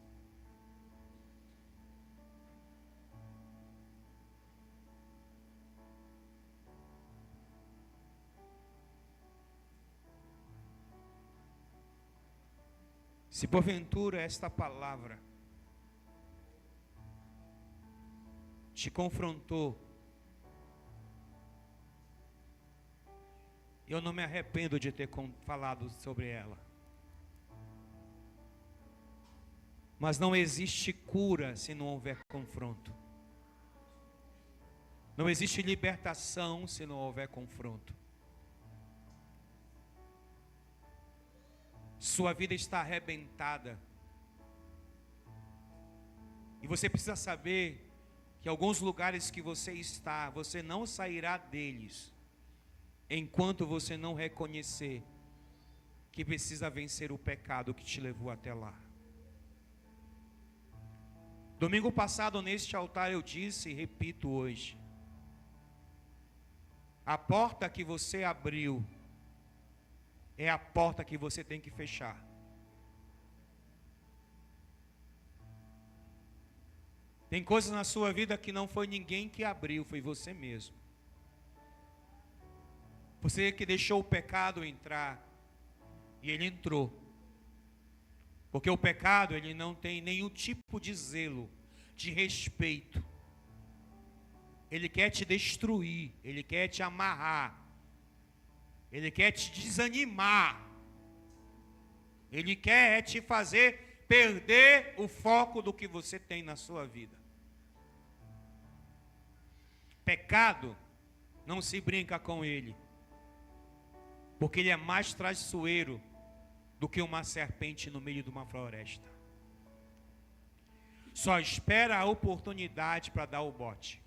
Se porventura esta palavra te confrontou, eu não me arrependo de ter falado sobre ela. Mas não existe cura se não houver confronto. Não existe libertação se não houver confronto. Sua vida está arrebentada. E você precisa saber que alguns lugares que você está, você não sairá deles enquanto você não reconhecer que precisa vencer o pecado que te levou até lá. Domingo passado neste altar eu disse e repito hoje: a porta que você abriu é a porta que você tem que fechar. Tem coisas na sua vida que não foi ninguém que abriu, foi você mesmo. Você que deixou o pecado entrar, e ele entrou. Porque o pecado, ele não tem nenhum tipo de zelo, de respeito. Ele quer te destruir, ele quer te amarrar, ele quer te desanimar, ele quer te fazer perder o foco do que você tem na sua vida. Pecado, não se brinca com ele, porque ele é mais traiçoeiro do que uma serpente no meio de uma floresta. Só espera a oportunidade para dar o bote.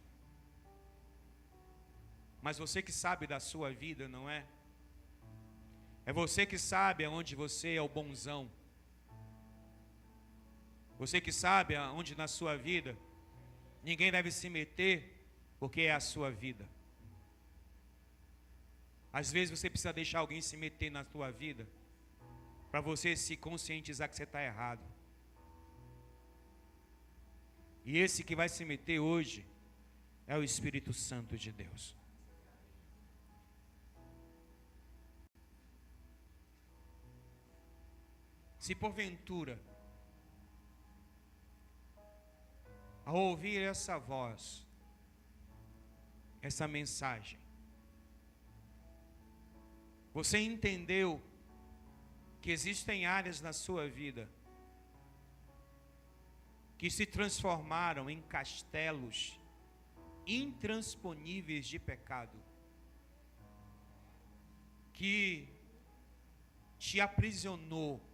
Mas você que sabe da sua vida, não é? É você que sabe aonde você é o bonzão. Você que sabe aonde na sua vida ninguém deve se meter, porque é a sua vida. Às vezes você precisa deixar alguém se meter na sua vida, para você se conscientizar que você está errado. E esse que vai se meter hoje é o Espírito Santo de Deus. Se porventura, ao ouvir essa voz, essa mensagem, você entendeu que existem áreas na sua vida que se transformaram em castelos intransponíveis de pecado, que te aprisionou,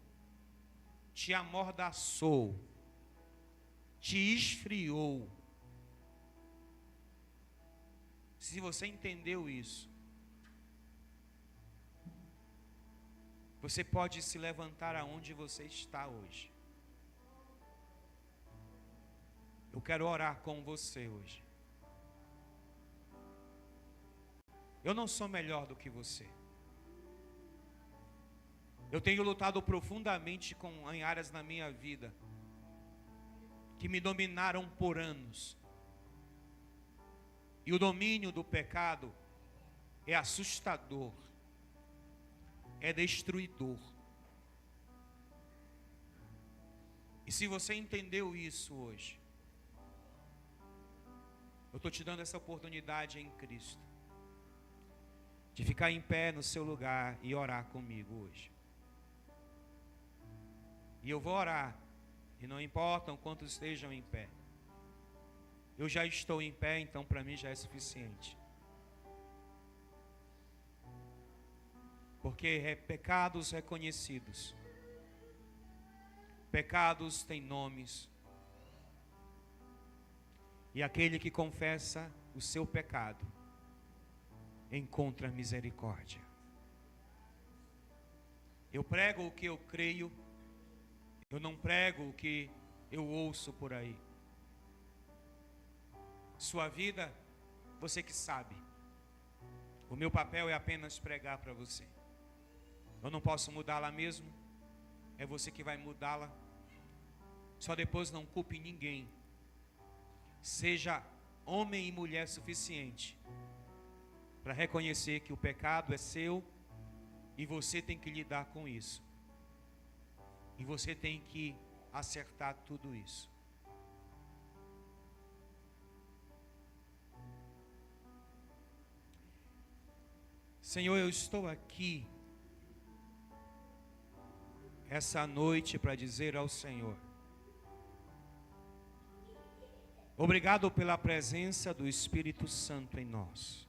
te amordaçou, te esfriou. Se você entendeu isso, você pode se levantar aonde você está hoje. Eu quero orar com você hoje. Eu não sou melhor do que você. Eu tenho lutado profundamente em áreas na minha vida que me dominaram por anos. E o domínio do pecado é assustador, é destruidor. E se você entendeu isso hoje, eu estou te dando essa oportunidade em Cristo, de ficar em pé no seu lugar e orar comigo hoje. E eu vou orar, e não importam quantos estejam em pé. Eu já estou em pé, então para mim já é suficiente. Porque pecados reconhecidos, pecados têm nomes, e aquele que confessa o seu pecado encontra misericórdia. Eu prego o que eu creio, eu não prego o que eu ouço por aí. Sua vida, você que sabe. O meu papel é apenas pregar para você. Eu não posso mudá-la mesmo. É você que vai mudá-la. Só depois não culpe ninguém. Seja homem e mulher suficiente para reconhecer que o pecado é seu e você tem que lidar com isso. E você tem que acertar tudo isso. Senhor, eu estou aqui essa noite para dizer ao Senhor: obrigado pela presença do Espírito Santo em nós.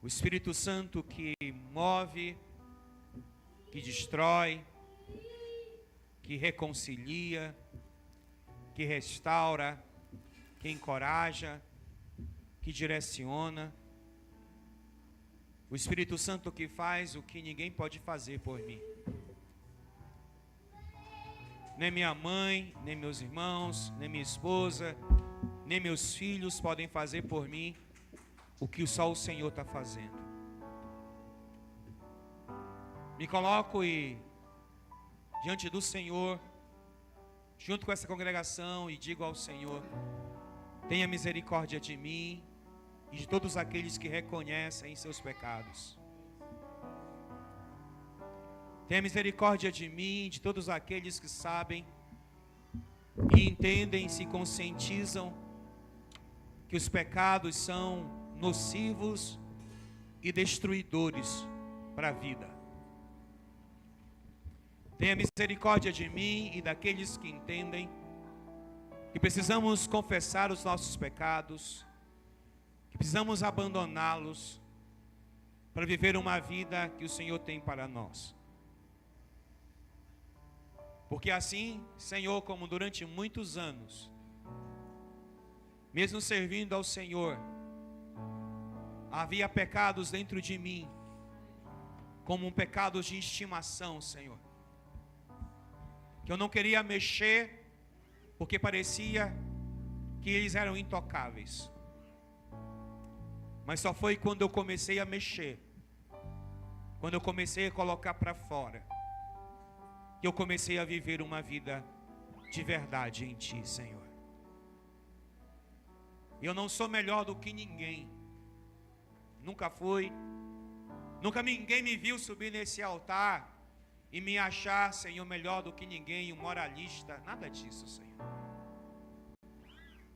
O Espírito Santo que move, que destrói, que reconcilia, que restaura, que encoraja, que direciona. O Espírito Santo que faz o que ninguém pode fazer por mim. Nem minha mãe, nem meus irmãos, nem minha esposa, nem meus filhos podem fazer por mim o que só o Senhor está fazendo. Me coloco diante do Senhor, junto com essa congregação, e digo ao Senhor: tenha misericórdia de mim e de todos aqueles que reconhecem seus pecados. Tenha misericórdia de mim e de todos aqueles que sabem e entendem, se conscientizam que os pecados são nocivos e destruidores para a vida. Tenha misericórdia de mim e daqueles que entendem que precisamos confessar os nossos pecados, que precisamos abandoná-los para viver uma vida que o Senhor tem para nós. Porque assim, Senhor, como durante muitos anos, mesmo servindo ao Senhor, havia pecados dentro de mim, como um pecado de estimação, Senhor, que eu não queria mexer, porque parecia que eles eram intocáveis. Mas só foi quando eu comecei a mexer, quando eu comecei a colocar para fora, que eu comecei a viver uma vida de verdade em Ti, Senhor. Eu não sou melhor do que ninguém, nunca fui, nunca ninguém me viu subir nesse altar e me achar, Senhor, melhor do que ninguém, um moralista, nada disso, Senhor.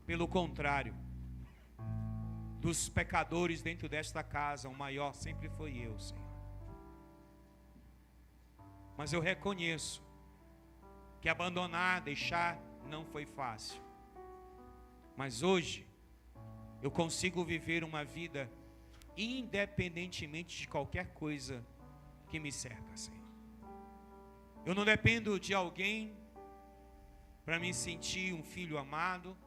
Pelo contrário, dos pecadores dentro desta casa, o maior sempre foi eu, Senhor. Mas eu reconheço que abandonar, deixar, não foi fácil. Mas hoje, eu consigo viver uma vida independentemente de qualquer coisa que me cerca, Senhor. Eu não dependo de alguém para me sentir um filho amado.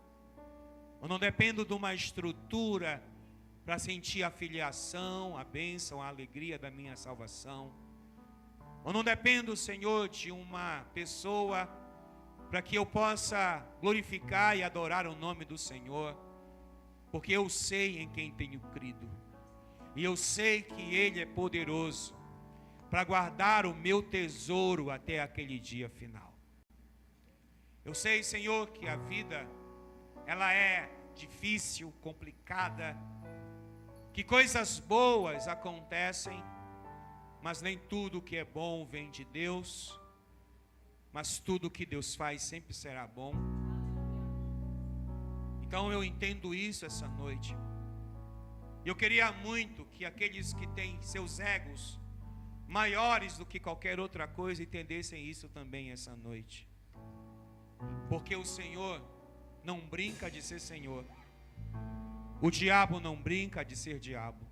Eu não dependo de uma estrutura para sentir a filiação, a bênção, a alegria da minha salvação. Eu não dependo, Senhor, de uma pessoa para que eu possa glorificar e adorar o nome do Senhor, porque eu sei em quem tenho crido, e eu sei que Ele é poderoso para guardar o meu tesouro até aquele dia final. Eu sei, Senhor, que a vida, ela é difícil, complicada, que coisas boas acontecem, mas nem tudo que é bom vem de Deus, mas tudo que Deus faz sempre será bom. Então eu entendo isso essa noite. Eu queria muito que aqueles que têm seus egos maiores do que qualquer outra coisa entendessem isso também essa noite. Porque o Senhor não brinca de ser Senhor. O diabo não brinca de ser diabo.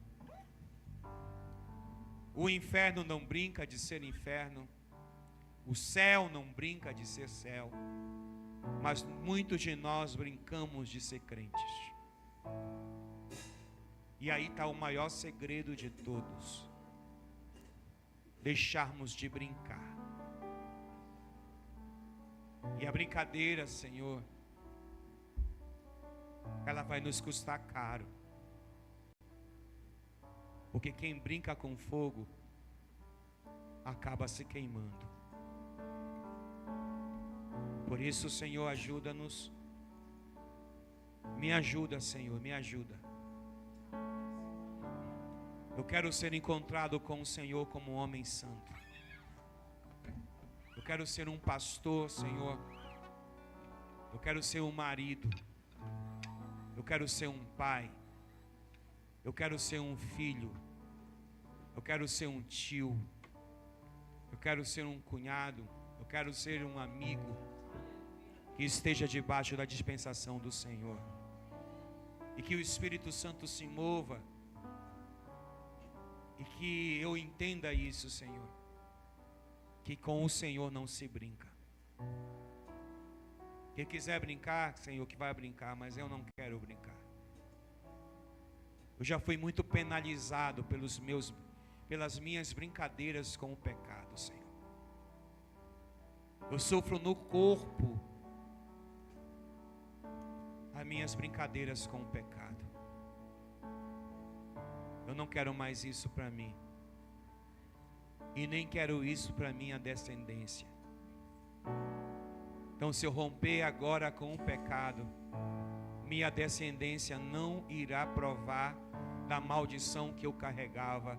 O inferno não brinca de ser inferno. O céu não brinca de ser céu. Mas muitos de nós brincamos de ser crentes. E aí está o maior segredo de todos: deixarmos de brincar. E a brincadeira, Senhor, ela vai nos custar caro. Porque quem brinca com fogo acaba se queimando. Por isso, Senhor, ajuda-nos. Me ajuda, Senhor, me ajuda. Eu quero ser encontrado com o Senhor como um homem santo. Eu quero ser um pastor, Senhor. Eu quero ser um marido. Eu quero ser um pai. Eu quero ser um filho. Eu quero ser um tio. Eu quero ser um cunhado. Eu quero ser um amigo que esteja debaixo da dispensação do Senhor. E que o Espírito Santo se mova. E que eu entenda isso, Senhor. Que com o Senhor não se brinca. Quem quiser brincar, Senhor, que vai brincar, mas eu não quero brincar. Eu já fui muito penalizado pelas minhas brincadeiras com o pecado, Senhor. Eu sofro no corpo as minhas brincadeiras com o pecado. Eu não quero mais isso para mim. E nem quero isso para minha descendência. Então, se eu romper agora com o pecado, minha descendência não irá provar da maldição que eu carregava,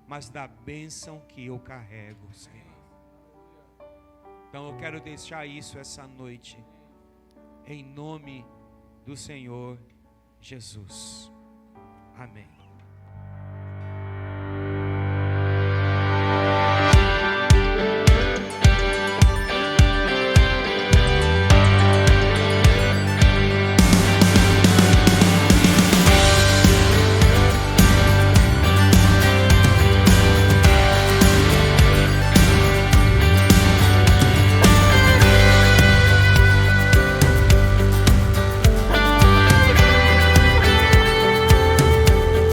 mas da bênção que eu carrego, Senhor. Então eu quero deixar isso essa noite, em nome do Senhor Jesus. Amém.